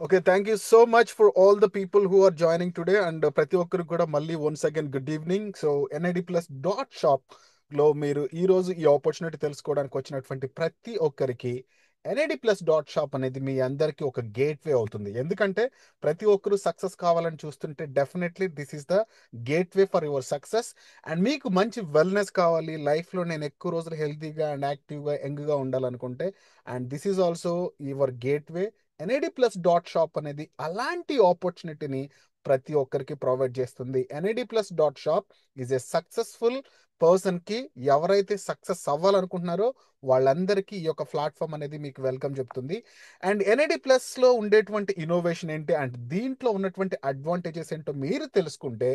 Okay, thank you so much for all the people who are joining today. And ప్రతి ఒక్కరికి కూడా మళ్ళీ once again good evening. So NID plus dot shop లో మీరు ఈ రోజు ఈ ఆపర్చునిటీ తెలుసుకోవడానికి వచ్చినటువంటి ప్రతి ఒక్కరికి ఎన్ఐడి ప్లస్ డాట్ షాప్ అనేది మీ అందరికీ ఒక గేట్వే అవుతుంది. ఎందుకంటే ప్రతి ఒక్కరు సక్సెస్ కావాలని చూస్తుంటే definitely this is the gateway for your success. And మీకు మంచి వెల్నెస్ కావాలి, లైఫ్లో నేను ఎక్కువ రోజులు హెల్తీగా అండ్ యాక్టివ్గా యంగ్గా ఉండాలనుకుంటే, and this is also your gateway. NID plus dot shop అనేది అలాంటి ఆపర్చునిటీని ప్రతి ఒక్కరికి ప్రొవైడ్ చేస్తుంది. NID plus dot shop is a successful పర్సన్కి, ఎవరైతే సక్సెస్ అవ్వాలనుకుంటున్నారో వాళ్ళందరికీ ఈ యొక్క ప్లాట్ఫామ్ అనేది మీకు వెల్కమ్ చెప్తుంది. అండ్ ఎన్ఐడి ప్లస్లో ఉండేటువంటి ఇన్నోవేషన్ ఏంటి అండ్ దీంట్లో ఉన్నటువంటి అడ్వాంటేజెస్ ఏంటో మీరు తెలుసుకుంటే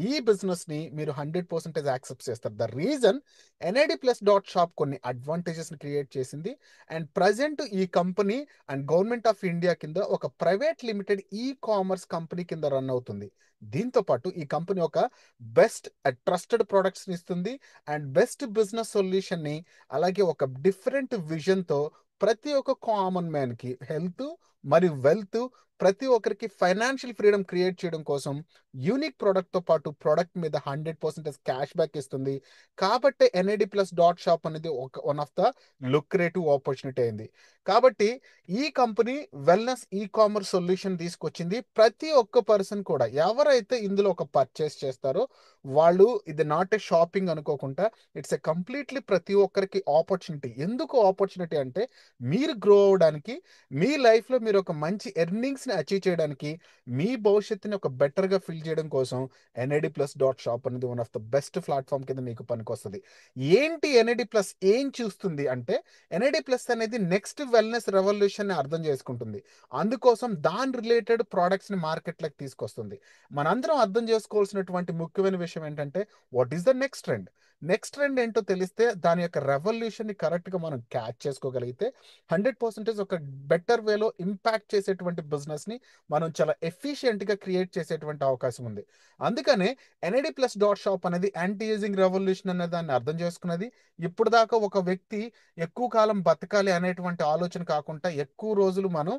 ఈ బిజినెస్ని మీరు 100% యాక్సెప్ట్ చేస్తారు. The reason NID plus dot shop కొన్ని అడ్వాంటేజెస్ని క్రియేట్ చేసింది. అండ్ ప్రజెంట్ ఈ company and government of India కింద ఒక private limited e commerce company కింద రన్ అవుతుంది. దీంతో పాటు ఈ కంపెనీ ఒక బెస్ట్ ట్రస్టెడ్ ప్రొడక్ట్స్ని ఇస్తుంది అండ్ బెస్ట్ బిజినెస్ సొల్యూషన్ని, అలాగే ఒక డిఫరెంట్ విజన్తో ప్రతి ఒక్క కామన్ మ్యాన్కి హెల్త్ మరియు వెల్త్, ప్రతి ఒక్కరికి ఫైనాన్షియల్ ఫ్రీడమ్ క్రియేట్ చేయడం కోసం యూనిక్ ప్రోడక్ట్తో పాటు ప్రోడక్ట్ మీద 100% క్యాష్ బ్యాక్ ఇస్తుంది. కాబట్టి ఎన్ఐడి ప్లస్ డాట్ షాప్ అనేది ఒక one of the lucrative opportunity అయింది. కాబట్టి ఈ company wellness e commerce solution తీసుకొచ్చింది. ప్రతి ఒక్క పర్సన్ కూడా ఎవరైతే ఇందులో ఒక పర్చేస్ చేస్తారో వాళ్ళు ఇది నాట్ ఏ షాపింగ్ అనుకోకుండా ఇట్స్ ఏ కంప్లీట్లీ ప్రతి ఒక్కరికి ఆపర్చునిటీ. ఎందుకు ఆపర్చునిటీ అంటే మీరు గ్రో అవ్వడానికి, మీ లైఫ్లో మీరు ఒక మంచి ఎర్నింగ్స్ని అచీవ్ చేయడానికి, మీ భవిష్యత్తుని ఒక బెటర్గా ఫిల్ చేయడం కోసం ఎన్ఐడి ప్లస్ డాట్ షాప్ అనేది one of the best platform కింద మీకు పనికొస్తుంది. ఏంటి ఎన్ఐడి ప్లస్ ఏం చూస్తుంది అంటే, ఎన్ఐడి ప్లస్ అనేది నెక్స్ట్ వెల్నెస్ రెవల్యూషన్ అర్థం చేసుకుంటుంది. అందుకోసం దాని రిలేటెడ్ ప్రోడక్ట్స్ని మార్కెట్లోకి తీసుకొస్తుంది. మనందరం అర్థం చేసుకోవాల్సినటువంటి ముఖ్యమైన విషయం ఏంటంటే, what is the next trend. Next trend ఏంటో తెలిస్తే దాని యొక్క రెవల్యూషన్ని కరెక్ట్గా మనం క్యాచ్ చేసుకోగలిగితే 100% ఒక బెటర్ వేలో ఇంపాక్ట్ చేసేటువంటి బిజినెస్ని మనం చాలా ఎఫిషియెంట్గా క్రియేట్ చేసేటువంటి అవకాశం ఉంది. అందుకనే ఎన్ఐడి ప్లస్ డాట్ షాప్ అనేది యాంటీ ఏజింగ్ రెవల్యూషన్ అనే దాన్ని అర్థం చేసుకున్నది. ఇప్పుడు దాకా ఒక వ్యక్తి ఎక్కువ కాలం బతకాలి అనేటువంటి ఆలోచన కాకుండా, ఎక్కువ రోజులు మనం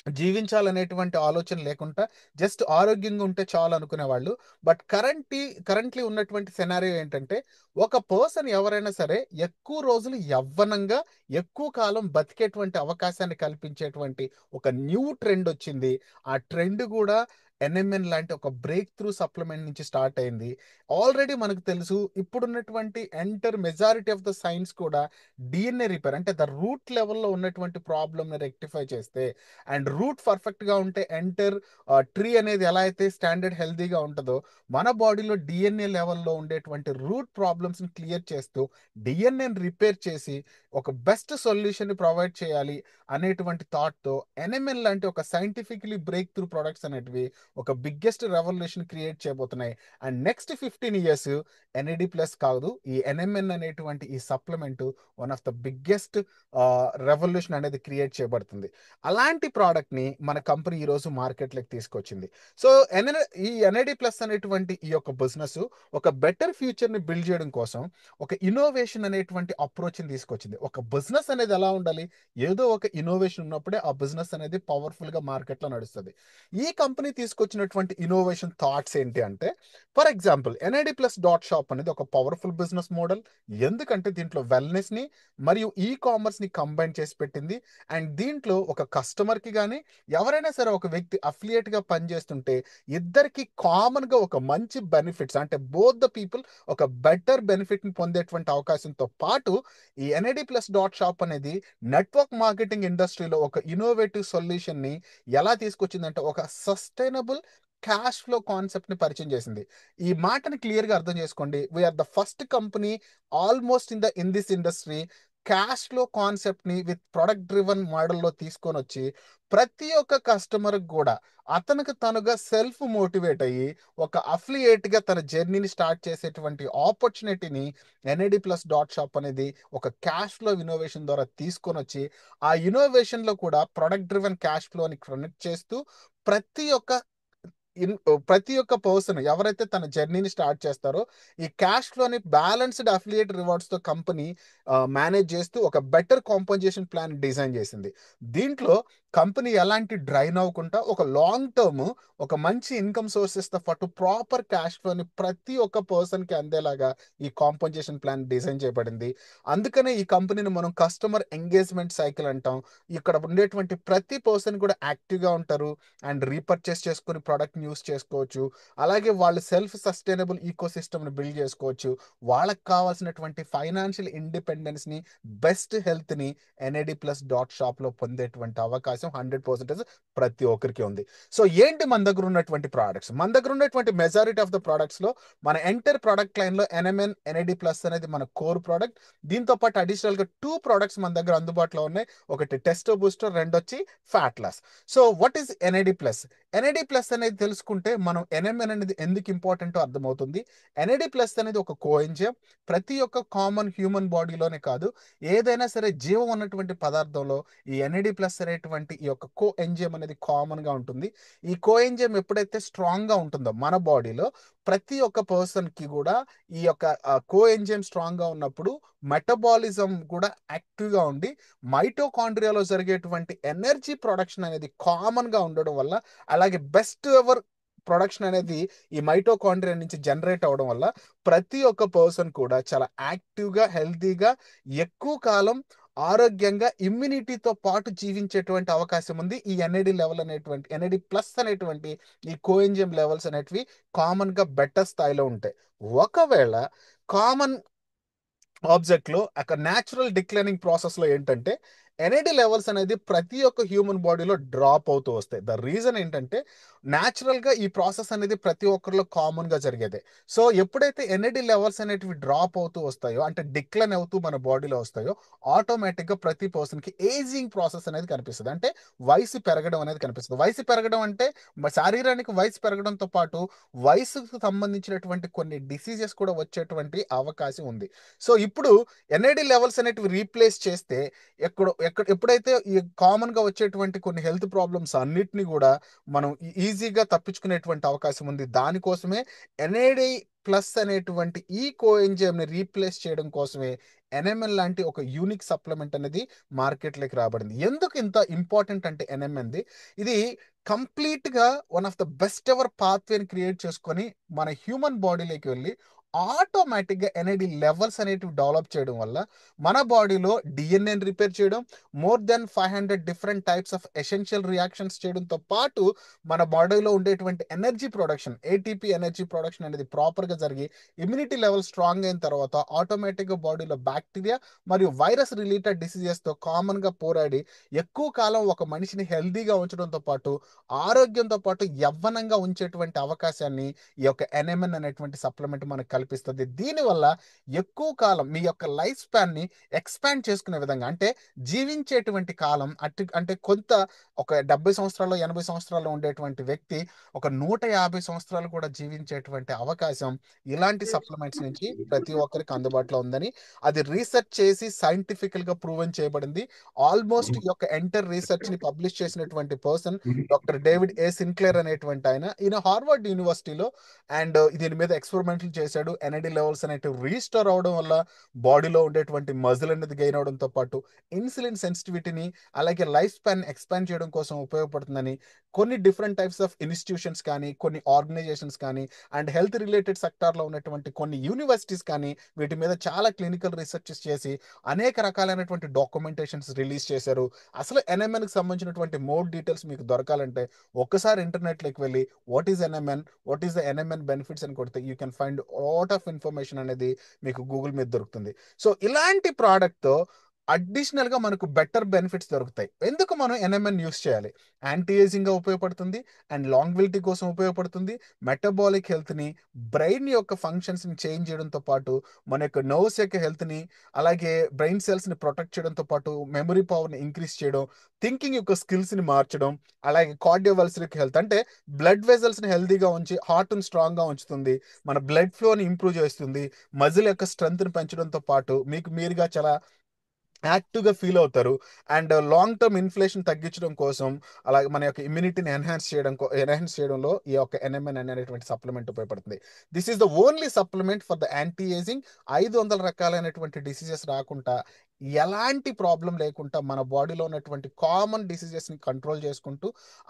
జీవించాలనేటువంటి ఆలోచన లేకుండా జస్ట్ ఆరోగ్యంగా ఉంటే చాలు అనుకునేవాళ్ళు. బట్ కరెంట్లీ ఉన్నటువంటి సెనారియో ఏంటంటే, ఒక పర్సన్ ఎవరైనా సరే ఎక్కువ రోజులు యవ్వనంగా ఎక్కువ కాలం బతికేటువంటి అవకాశాన్ని కల్పించేటువంటి ఒక న్యూ ట్రెండ్ వచ్చింది. ఆ ట్రెండ్ కూడా ఎన్ఎంఎన్ లాంటి ఒక బ్రేక్ త్రూ సప్లిమెంట్ నుంచి స్టార్ట్ అయింది. ఆల్రెడీ మనకు తెలుసు, ఇప్పుడున్నటువంటి మెజారిటీ ఆఫ్ ద సైన్స్ కూడా డిఎన్ఏ రిపేర్ అంటే ద రూట్ లెవెల్లో ఉన్నటువంటి ప్రాబ్లమ్ని రెక్టిఫై చేస్తే, అండ్ రూట్ పర్ఫెక్ట్గా ఉంటే ట్రీ అనేది ఎలా అయితే స్టాండర్డ్ హెల్తీగా ఉంటుందో, మన బాడీలో డిఎన్ఏ లెవెల్లో ఉండేటువంటి రూట్ ప్రాబ్లమ్స్ని క్లియర్ చేస్తూ డిఎన్ఏని రిపేర్ చేసి ఒక బెస్ట్ సొల్యూషన్ని ప్రొవైడ్ చేయాలి అనేటువంటి థాట్తో ఎన్ఎంఎన్ లాంటి ఒక సైంటిఫికలీ బ్రేక్ త్రూ ప్రొడక్ట్స్ అనేటివి ఒక బిగ్గెస్ట్ రెవల్యూషన్ క్రియేట్ చేయబోతున్నాయి. And next 15 years NID plus కాదు, ఈ ఎన్ఎంఎన్ అనేటువంటి ఈ supplement one of the biggest revolution అనేది క్రియేట్ చేయబడుతుంది. అలాంటి ప్రోడక్ట్ని మన కంపెనీ ఈరోజు మార్కెట్లోకి తీసుకొచ్చింది. సో ఈ ఎన్ఐడి ప్లస్ అనేటువంటి ఈ యొక్క బిజినెస్ ఒక బెటర్ ఫ్యూచర్ని బిల్డ్ చేయడం కోసం ఒక ఇన్నోవేషన్ అనేటువంటి అప్రోచ్ని తీసుకొచ్చింది. ఒక బిజినెస్ అనేది ఎలా ఉండాలి, ఏదో ఒక ఇన్నోవేషన్ ఉన్నప్పుడే ఆ బిజినెస్ అనేది పవర్ఫుల్గా మార్కెట్లో నడుస్తుంది. ఈ కంపెనీ తీసుకొచ్చినటువంటి ఇన్నోవేషన్ థాట్స్ ఏంటి అంటే, for example NID plus dot shop అనేది ఒక పవర్ఫుల్ బిజినెస్ మోడల్. ఎందుకంటే దీంట్లో వెల్నెస్ని మరియు ఈ కామర్స్ని కంబైన్ చేసి పెట్టింది. అండ్ దీంట్లో ఒక కస్టమర్కి కానీ ఎవరైనా సరే ఒక వ్యక్తి అఫిలియేట్గా పనిచేస్తుంటే ఇద్దరికి కామన్గా ఒక మంచి బెనిఫిట్స్ అంటే బోత్ ద పీపుల్ ఒక బెటర్ బెనిఫిట్ని పొందేటువంటి అవకాశంతో పాటు ఈ ఎన్ఐడి ప్లస్ డాట్ షాప్ అనేది నెట్వర్క్ మార్కెటింగ్ ఇండస్ట్రీలో ఒక ఇన్నోవేటివ్ సొల్యూషన్ని ఎలా తీసుకొచ్చిందంటే, ఒక సస్టైనబుల్ క్యాష్ ఫ్లో కాన్సెప్ట్ని పరిచయం చేసింది. ఈ మాటని క్లియర్గా అర్థం చేసుకోండి. We are the first company almost in this industry cash flow కాన్సెప్ట్ని విత్ ప్రొడక్ట్ డ్రివన్ మోడల్లో తీసుకొని వచ్చి ప్రతి ఒక్క కస్టమర్కి కూడా అతనికి తనుగా సెల్ఫ్ మోటివేట్ అయ్యి ఒక అఫిలియేట్గా తన జర్నీని స్టార్ట్ చేసేటువంటి ఆపర్చునిటీని ఎన్ఐడి ప్లస్ డాట్ షాప్ అనేది ఒక క్యాష్ ఫ్లో ఇన్నోవేషన్ ద్వారా తీసుకొని వచ్చి, ఆ ఇన్నోవేషన్లో కూడా ప్రొడక్ట్ డ్రివన్ క్యాష్ ఫ్లోని కనెక్ట్ చేస్తూ ప్రతి ఒక్క ప్రతి ఒక్క పర్సన్ ఎవరైతే తన జర్నీని స్టార్ట్ చేస్తారో ఈ క్యాష్ ఫ్లోని బ్యాలెన్స్డ్ అఫిలియేట్ రివార్డ్స్తో కంపెనీ మేనేజ్ చేస్తూ ఒక బెటర్ కాంపన్సేషన్ ప్లాన్ డిజైన్ చేసింది. దీంట్లో కంపెనీ ఎలాంటి డ్రైన్ అవ్వకుండా ఒక లాంగ్ టర్మ్ ఒక మంచి ఇన్కమ్ సోర్సెస్తో పాటు ప్రాపర్ క్యాష్ ఫ్లోని ప్రతి ఒక్క పర్సన్కి అందేలాగా ఈ కాంపన్సేషన్ ప్లాన్ డిజైన్ చేయబడింది. అందుకనే ఈ కంపెనీని మనం కస్టమర్ ఎంగేజ్మెంట్ సైకిల్ అంటాం. ఇక్కడ ఉండేటువంటి ప్రతి పర్సన్ కూడా యాక్టివ్గా ఉంటారు అండ్ రీపర్చేస్ చేసుకుని ప్రోడక్ట్ని యూస్ చేసుకోవచ్చు. అలాగే వాళ్ళు సెల్ఫ్ సస్టైనబుల్ ఈకో సిస్టమ్ని బిల్డ్ చేసుకోవచ్చు. వాళ్ళకి కావాల్సినటువంటి ఫైనాన్షియల్ ఇండిపెండెన్స్ని, బెస్ట్ హెల్త్ని ఎన్ఐడి ప్లస్ డాట్ షాప్లో పొందేటువంటి అవకాశం 100% ప్రతి ఒక్కరికి ఉంది. సో ఏంటి మన దగ్గర ఉన్నటువంటి ప్రోడక్ట్స్? మన దగ్గర ఉన్నటువంటి మెజారిటీ ఆఫ్ ద ప్రోడక్ట్స్లో మన ఎంటర్ ప్రోడక్ట్ లైన్లో ఎన్ఎంఎన్ ఎన్ఐడి ప్లస్ అనేది మన కోర్ ప్రోడక్ట్. దీంతో పాటు అడిషనల్గా 2 ప్రోడక్ట్స్ మన దగ్గర అందుబాటులో ఉన్నాయి. ఒకటి టెస్టో బూస్టర్, రెండొచ్చి fat loss. So what is NID plus? NID plus అనేది తెలుసుకుంటే మనం ఎన్ఎంఎన్ అనేది ఎందుకు ఇంపార్టెంటో అర్థమవుతుంది. ఎన్ఐడి ప్లస్ అనేది ఒక కోఎంజైమ్. ప్రతి ఒక్క కామన్ హ్యూమన్ బాడీలోనే కాదు, ఏదైనా సరే జీవం ఉన్నటువంటి పదార్థంలో ఈ ఎన్ఐడి ప్లస్ అనేటువంటి ఈ యొక్క కో ఎంజైమ్ అనేది కామన్గా ఉంటుంది. ఈ కో ఎంజైమ్ ఎప్పుడైతే స్ట్రాంగ్గా ఉంటుందో మన బాడీలో, ప్రతి ఒక్క పర్సన్కి కూడా ఈ యొక్క కో ఎంజైమ్ స్ట్రాంగ్గా ఉన్నప్పుడు మెటబాలిజం కూడా యాక్టివ్గా ఉండి మైటోకాండ్రియాలో జరిగేటువంటి ఎనర్జీ ప్రొడక్షన్ అనేది కామన్గా ఉండడం వల్ల, అలాగే బెస్ట్ ఎవర్ ప్రొడక్షన్ అనేది ఈ మైటోకాండ్రియా నుంచి జనరేట్ అవడం వల్ల ప్రతి ఒక్క పర్సన్ కూడా చాలా యాక్టివ్గా, హెల్తీగా, ఎక్కువ కాలం ఆరోగ్యంగా, ఇమ్యూనిటీతో పాటు జీవించేటువంటి అవకాశం ఉంది. ఈ ఎన్ఐడి లెవెల్ అనేటువంటి ఎన్ఐడి ప్లస్ అనేటువంటి ఈ కోఎంజిఎం లెవెల్స్ అనేటివి కామన్గా బెటర్ స్థాయిలో ఉంటాయి. ఒకవేళ కామన్ ఆబ్జెక్ట్లో ఒక న్యాచురల్ డిక్లైనింగ్ ప్రాసెస్లో ఏంటంటే ఎన్ఐడి లెవెల్స్ అనేది ప్రతి ఒక్క హ్యూమన్ బాడీలో డ్రాప్ అవుతూ వస్తాయి. ద రీజన్ ఏంటంటే న్యాచురల్గా ఈ ప్రాసెస్ అనేది ప్రతి ఒక్కరిలో కామన్గా జరిగేదే. సో ఎప్పుడైతే ఎన్ఐడి లెవెల్స్ అనేటివి డ్రాప్ అవుతూ వస్తాయో, అంటే డిక్లైన్ అవుతూ మన బాడీలో వస్తాయో, ఆటోమేటిక్గా ప్రతి పర్సన్కి ఏజింగ్ ప్రాసెస్ అనేది కనిపిస్తుంది. అంటే వయసు పెరగడం అనేది కనిపిస్తుంది. వయసు పెరగడం అంటే శారీరానికి వయసు పెరగడంతో పాటు వయసుకు సంబంధించినటువంటి కొన్ని డిసీజెస్ కూడా వచ్చేటువంటి అవకాశం ఉంది. సో ఇప్పుడు ఎన్ఐడి లెవెల్స్ అనేటివి రీప్లేస్ చేస్తే ఎప్పుడైతే ఈ కామన్గా వచ్చేటువంటి కొన్ని హెల్త్ ప్రాబ్లమ్స్ అన్నిటిని కూడా మనం ఈజీగా తప్పించుకునేటువంటి అవకాశం ఉంది. దానికోసమే ఎన్ఐడి ప్లస్ అనేటువంటి ఈ కోఎంజైమ్ని రీప్లేస్ చేయడం కోసమే ఎన్ఎంఎన్ లాంటి ఒక యూనిక్ సప్లిమెంట్ అనేది మార్కెట్లోకి రాబడింది. ఎందుకు ఇంత ఇంపార్టెంట్ అంటే ఎన్ఎంఎన్ది, ఇది కంప్లీట్గా one of the best ever పాత్వేని క్రియేట్ చేసుకొని మన హ్యూమన్ బాడీలోకి వెళ్ళి ఆటోమేటిక్గా ఎన్ఐడి లెవెల్స్ అనేటివి డెవలప్ చేయడం వల్ల మన బాడీలో డిఎన్ఏని రిపేర్ చేయడం, more than 500 different types of essential reactions చేయడంతో పాటు మన బాడీలో ఉండేటువంటి energy production, ATP energy production అనేది ప్రాపర్గా జరిగి ఇమ్యూనిటీ లెవెల్ స్ట్రాంగ్ అయిన తర్వాత ఆటోమేటిక్గా బాడీలో బ్యాక్టీరియా మరియు వైరస్ రిలేటెడ్ డిసీజెస్తో కామన్గా పోరాడి ఎక్కువ కాలం ఒక మనిషిని హెల్దీగా ఉంచడంతో పాటు ఆరోగ్యంతో పాటు యవ్వనంగా ఉంచేటువంటి అవకాశాన్ని ఈ యొక్క ఎన్ఎంఎన్ అనేటువంటి సప్లిమెంట్ మనకు కల్పిస్తుంది. దీనివల్ల ఎక్కువ కాలం మీ యొక్క లైఫ్ స్పాన్ని ఎక్స్పాండ్ చేసుకునే విధంగా, అంటే జీవించేటువంటి కాలం అంటే కొంత ఒక 70 సంవత్సరాలు 80 సంవత్సరాలు ఉండేటువంటి వ్యక్తి ఒక 150 సంవత్సరాలు కూడా జీవించేటువంటి అవకాశం ఇలాంటి సప్లిమెంట్స్ నుంచి ప్రతి ఒక్కరికి అందుబాటులో ఉందని అది రీసెర్చ్ చేసి సైంటిఫికల్గా ప్రూవెన్ చేయబడింది. ఆల్మోస్ట్ ఈ యొక్క ఎంటర్ రీసెర్చ్ని పబ్లిష్ చేసినటువంటి పర్సన్ డాక్టర్ డేవిడ్ ఏ సిన్క్లేర్ అనేటువంటి ఈయన హార్వర్డ్ యూనివర్సిటీలో అండ్ దీని మీద ఎక్స్పెరిమెంట్లు చేశాడు. ఎన్ఐడి లెవెల్స్ అనేటివి రీస్టోర్ అవడం వల్ల బాడీలో ఉండేటువంటి మజిల్ అనేది గెయిన్ అవడంతో పాటు ఇన్సులిన్ సెన్సిటివిటీని, అలాగే లైఫ్ స్పాన్ ఎక్స్పాండ్ చేయడం కోసం ఉపయోగపడుతుందని కొన్ని డిఫరెంట్ టైప్స్ ఆఫ్ ఇన్స్టిట్యూషన్స్ కానీ, కొన్ని ఆర్గనైజేషన్స్ కానీ, అండ్ హెల్త్ రిలేటెడ్ సెక్టార్లో ఉన్నటువంటి కొన్ని యూనివర్సిటీస్ కానీ వీటి మీద చాలా క్లినికల్ రీసెర్చెస్ చేసి అనేక రకాలైనటువంటి డాక్యుమెంటేషన్స్ రిలీజ్ చేశారు. అసలు ఎన్ఎంఎన్కి సంబంధించినటువంటి మోర్ డీటెయిల్స్ మీకు దొరకాలంటే ఒక్కసారి ఇంటర్నెట్లోకి వెళ్ళి what is NMN, what is the NMN benefits అని కొడితే you can find lot of information అనేది మీకు గూగుల్ మీద దొరుకుతుంది. సో ఇలాంటి ప్రోడక్ట్తో అడిషనల్గా మనకు బెటర్ బెనిఫిట్స్ దొరుకుతాయి. ఎందుకు మనం ఎన్ఎంఎన్ యూస్ చేయాలి? యాంటీ ఏజింగ్గా ఉపయోగపడుతుంది అండ్ లాంగ్విలిటీ కోసం ఉపయోగపడుతుంది. మెటబాలిక్ హెల్త్ని, బ్రెయిన్ యొక్క ఫంక్షన్స్ని చేంజ్ చేయడంతో పాటు మన యొక్క నర్వ్స్ యొక్క హెల్త్ని, అలాగే బ్రెయిన్ సెల్స్ని ప్రొటెక్ట్ చేయడంతో పాటు మెమరీ పవర్ని ఇంక్రీజ్ చేయడం, థింకింగ్ యొక్క స్కిల్స్ని మార్చడం, అలాగే కార్డియోవల్సరిక్ హెల్త్ అంటే బ్లడ్ వెజల్స్ని హెల్తీగా ఉంచి హార్ట్ని స్ట్రాంగ్గా ఉంచుతుంది, మన బ్లడ్ ఫ్లోని ఇంప్రూవ్ చేస్తుంది, మజిల్ యొక్క స్ట్రెంగ్త్ని పెంచడంతో పాటు మీకు మీరుగా చాలా యాక్టివ్గా ఫీల్ అవుతారు. అండ్ లాంగ్ టర్మ్ ఇన్ఫ్లేషన్ తగ్గించడం కోసం, అలాగే మన యొక్క ఇమ్యూనిటీని ఎన్హాన్స్ చేయడంలో ఈ యొక్క ఎన్ఎంఎన్ అనేటువంటి సప్లిమెంట్ ఉపయోగపడుతుంది. This is the only supplement for the anti ageing. 500 రకాలైనటువంటి డిసీజెస్ రాకుండా ఎలాంటి ప్రాబ్లం లేకుండా మన బాడీలో ఉన్నటువంటి కామన్ డిసీజెస్ని కంట్రోల్ చేసుకుంటూ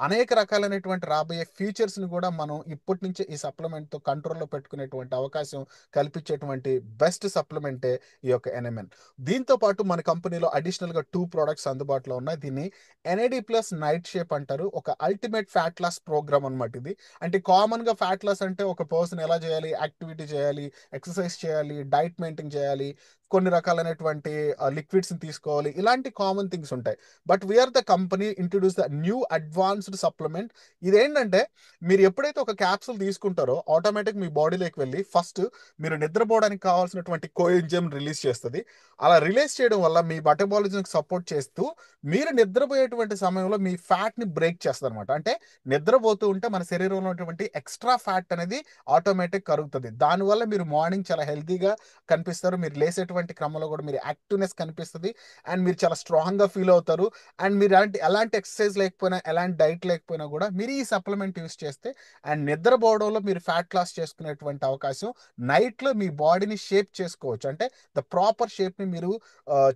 అనేక రకాలైనటువంటి రాబోయే ఫ్యూచర్స్ని కూడా మనం ఇప్పటి నుంచే ఈ సప్లిమెంట్తో కంట్రోల్లో పెట్టుకునేటువంటి అవకాశం కల్పించేటువంటి బెస్ట్ సప్లిమెంటే ఈ యొక్క ఎన్ఎంఎన్. దీంతో పాటు మన కంపెనీలో అడిషనల్గా 2 ప్రోడక్ట్స్ అందుబాటులో ఉన్నాయి. దీన్ని ఎన్ఏడి ప్లస్ నైట్ షేప్ అంటారు. ఒక అల్టిమేట్ ఫ్యాట్ లాస్ ప్రోగ్రామ్ అనమాట ఇది. అంటే కామన్గా ఫ్యాట్ లాస్ అంటే ఒక పర్సన్ ఎలా చేయాలి, యాక్టివిటీ చేయాలి, ఎక్సర్సైజ్ చేయాలి, డైట్ మెయింటైన్ చేయాలి, కొన్ని రకాలైనటువంటి లిక్విడ్స్ని తీసుకోవాలి, ఇలాంటి కామన్ థింగ్స్ ఉంటాయి. But we are the company introduce the new advanced supplement. ఇదేంటంటే మీరు ఎప్పుడైతే ఒక క్యాప్సూల్ తీసుకుంటారో ఆటోమేటిక్ మీ బాడీలోకి వెళ్ళి ఫస్ట్ మీరు నిద్రపోవడానికి కావాల్సినటువంటి కోఎంజైమ్ రిలీజ్ చేస్తుంది. అలా రిలీజ్ చేయడం వల్ల మీ మెటబాలిజంకి సపోర్ట్ చేస్తూ మీరు నిద్రపోయేటువంటి సమయంలో మీ ఫ్యాట్ని బ్రేక్ చేస్తుంది అనమాట. అంటే నిద్రపోతూ ఉంటే మన శరీరంలో ఉన్నటువంటి ఎక్స్ట్రా ఫ్యాట్ అనేది ఆటోమేటిక్ కరుగుతుంది. దానివల్ల మీరు మార్నింగ్ చాలా హెల్తీగా కనిపిస్తారు. మీరు లేసేటువంటి క్రమంలో కూడా మీరు యాక్టివ్నెస్ కనిపిస్తుంది అండ్ మీరు చాలా స్ట్రాంగ్గా ఫీల్ అవుతారు. అండ్ మీరు ఎలాంటి ఎక్సర్సైజ్ లేకపోయినా, ఎలాంటి డైట్ లేకపోయినా కూడా మీరు ఈ సప్లిమెంట్ యూస్ చేస్తే అండ్ నిద్రపోవడంలో మీరు ఫ్యాట్ లాస్ చేసుకునేటువంటి అవకాశం, నైట్లో మీ బాడీని షేప్ చేసుకోవచ్చు. అంటే ద ప్రాపర్ షేప్ని మీరు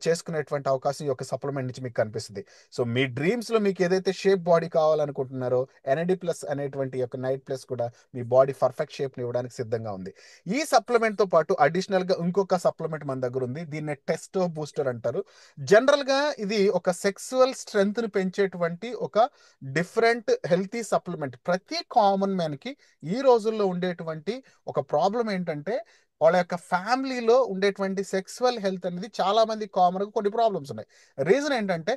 చేసుకునేటువంటి అవకాశం ఈ యొక్క సప్లిమెంట్ నుంచి మీకు కనిపిస్తుంది. సో మీ డ్రీమ్స్లో మీకు ఏదైతే షేప్ బాడీ కావాలనుకుంటున్నారో ఎన్ఏడి ప్లస్ అనేటువంటి యొక్క నైట్ ప్లస్ కూడా మీ బాడీ పర్ఫెక్ట్ షేప్ని ఇవ్వడానికి సిద్ధంగా ఉంది. ఈ సప్లిమెంట్తో పాటు అడిషనల్గా ఇంకొక సప్లిమెంట్ మన దగ్గర ఉంది. దీన్ని టెస్టో బూస్టర్ అంటారు. జనరల్గా ఇది ఒక సెక్సువల్ స్ట్రెంగ్త్ని పెంచేటువంటి ఒక డిఫరెంట్ హెల్తీ సప్లిమెంట్. ప్రతి కామన్ మ్యాన్కి ఈ రోజుల్లో ఉండేటువంటి ఒక ప్రాబ్లం ఏంటంటే వాళ్ళ యొక్క ఫ్యామిలీలో ఉండేటువంటి సెక్సువల్ హెల్త్ అనేది చాలా మంది కామన్గా కొన్ని ప్రాబ్లమ్స్ ఉన్నాయి. రీజన్ ఏంటంటే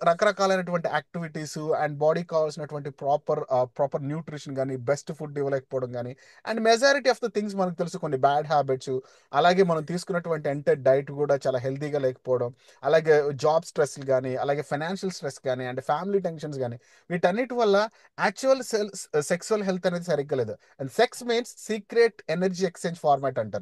రకరకాలైనటువంటి యాక్టివిటీస్ అండ్ బాడీకి కావాల్సినటువంటి ప్రాపర్ న్యూట్రిషన్ కానీ, బెస్ట్ ఫుడ్ ఇవ్వలేకపోవడం కానీ, and majority of the things మనకు తెలుసు, కొన్ని బ్యాడ్ హ్యాబిట్స్, అలాగే మనం తీసుకున్నటువంటి ఎంటైర్ డైట్ కూడా చాలా హెల్తీగా లేకపోవడం, అలాగే జాబ్ స్ట్రెస్ కానీ, అలాగే ఫైనాన్షియల్ స్ట్రెస్ కానీ, అండ్ ఫ్యామిలీ టెన్షన్స్ కానీ, వీటన్నిటి వల్ల యాక్చువల్ సెక్సువల్ హెల్త్ అనేది సరిగ్గా లేదు. And sex means secret energy exchange format అంటారు.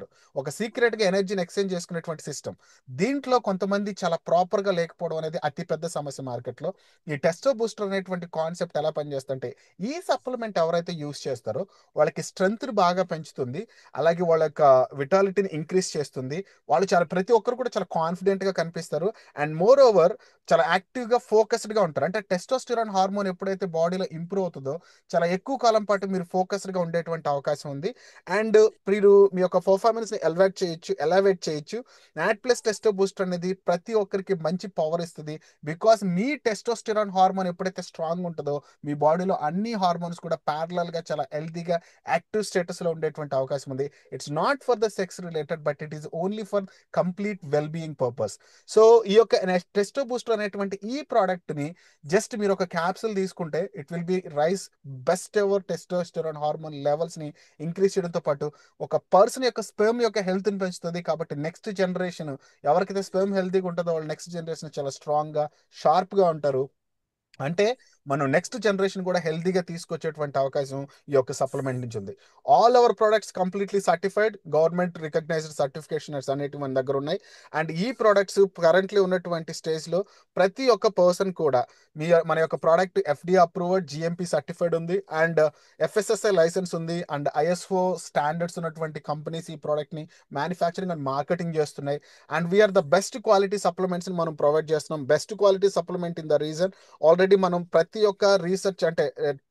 ఒక సీక్రెట్గా ఎనర్జీని ఎక్స్చేంజ్ చేసుకునేటువంటి సిస్టమ్. దీంట్లో కొంతమంది చాలా ప్రాపర్గా లేకపోవడం అనేది అతిపెద్ద సమస్య మార్కెట్లో. ఈ టెస్టో బూస్టర్ అనేటువంటి కాన్సెప్ట్ ఎలా పనిచేస్తుంటే, ఈ సప్లిమెంట్ ఎవరైతే యూస్ చేస్తారో వాళ్ళకి స్ట్రెంగ్త్ని బాగా పెంచుతుంది, అలాగే వాళ్ళ యొక్క విటాలిటీని ఇంక్రీజ్ చేస్తుంది. వాళ్ళు ప్రతి ఒక్కరు కూడా చాలా కాన్ఫిడెంట్గా కనిపిస్తారు. అండ్ మోర్ ఓవర్ చాలా యాక్టివ్గా ఫోకస్డ్గా ఉంటారు. అంటే టెస్టోస్టిరాన్ హార్మోన్ ఎప్పుడైతే బాడీలో ఇంప్రూవ్ అవుతుందో చాలా ఎక్కువ కాలం పాటు మీరు ఫోకస్డ్గా ఉండేటువంటి అవకాశం ఉంది. అండ్ మీరు మీ యొక్క పర్ఫార్మెన్స్ని ఎలివేట్ చేయొచ్చు. నాట్ ప్లస్ టెస్టో బూస్టర్ అనేది ప్రతి ఒక్కరికి మంచి పవర్ ఇస్తుంది. బికాస్ మీ టెస్టోస్టిరాన్ హార్మోన్ ఎప్పుడైతే స్ట్రాంగ్ ఉంటుందో మీ బాడీలో అన్ని హార్మోన్స్ కూడా ప్యారలల్గా చాలా హెల్తీగా యాక్టివ్ స్టేటస్లో ఉండేటువంటి అవకాశం ఉంది. It's not for the sex related, but it is only for complete well being purpose. So ఈ యొక్క టెస్టో బూస్టర్ అనేటువంటి ఈ ప్రోడక్ట్ని జస్ట్ మీరు ఒక క్యాప్సూల్ తీసుకుంటే it will be rice best ever testosterone hormone లెవెల్స్ని ఇంక్రీజ్ చేయడంతో పాటు ఒక పర్సన్ యొక్క స్పెర్మ్ యొక్క హెల్త్ని పెంచుతుంది. కాబట్టి నెక్స్ట్ జనరేషన్ ఎవరికైతే స్పెర్మ్ హెల్తీగా ఉంటుందో వాళ్ళు నెక్స్ట్ జనరేషన్ చాలా స్ట్రాంగ్గా, షార్ప్గా ఉంటారు. అంటే మనం నెక్స్ట్ జనరేషన్ కూడా హెల్తీగా తీసుకొచ్చేటువంటి అవకాశం ఈ యొక్క సప్లిమెంట్ నుంచి ఉంది. All our products completely certified, government recognised certifications అనేటివి మన దగ్గర ఉన్నాయి. అండ్ ఈ ప్రొడక్ట్స్ కరెంట్లీ ఉన్నటువంటి స్టేజ్లో ప్రతి ఒక్క పర్సన్ కూడా మన యొక్క product FDA approved, GMP certified ఉంది, అండ్ ఎఫ్ఎస్ఎస్ఐ లైసెన్స్ ఉంది, అండ్ ఐఎస్ఓ స్టాండర్డ్స్ ఉన్నటువంటి కంపెనీస్ ఈ ప్రోడక్ట్ని మ్యానుఫ్యాక్చరింగ్ అండ్ మార్కెటింగ్ చేస్తున్నాయి. And we're the best quality సప్లిమెంట్స్ని మనం ప్రొవైడ్ చేస్తున్నాం. Best quality supplement in the region. Already మనం ప్రతి ఒక్క రీసెర్చ్ అంటే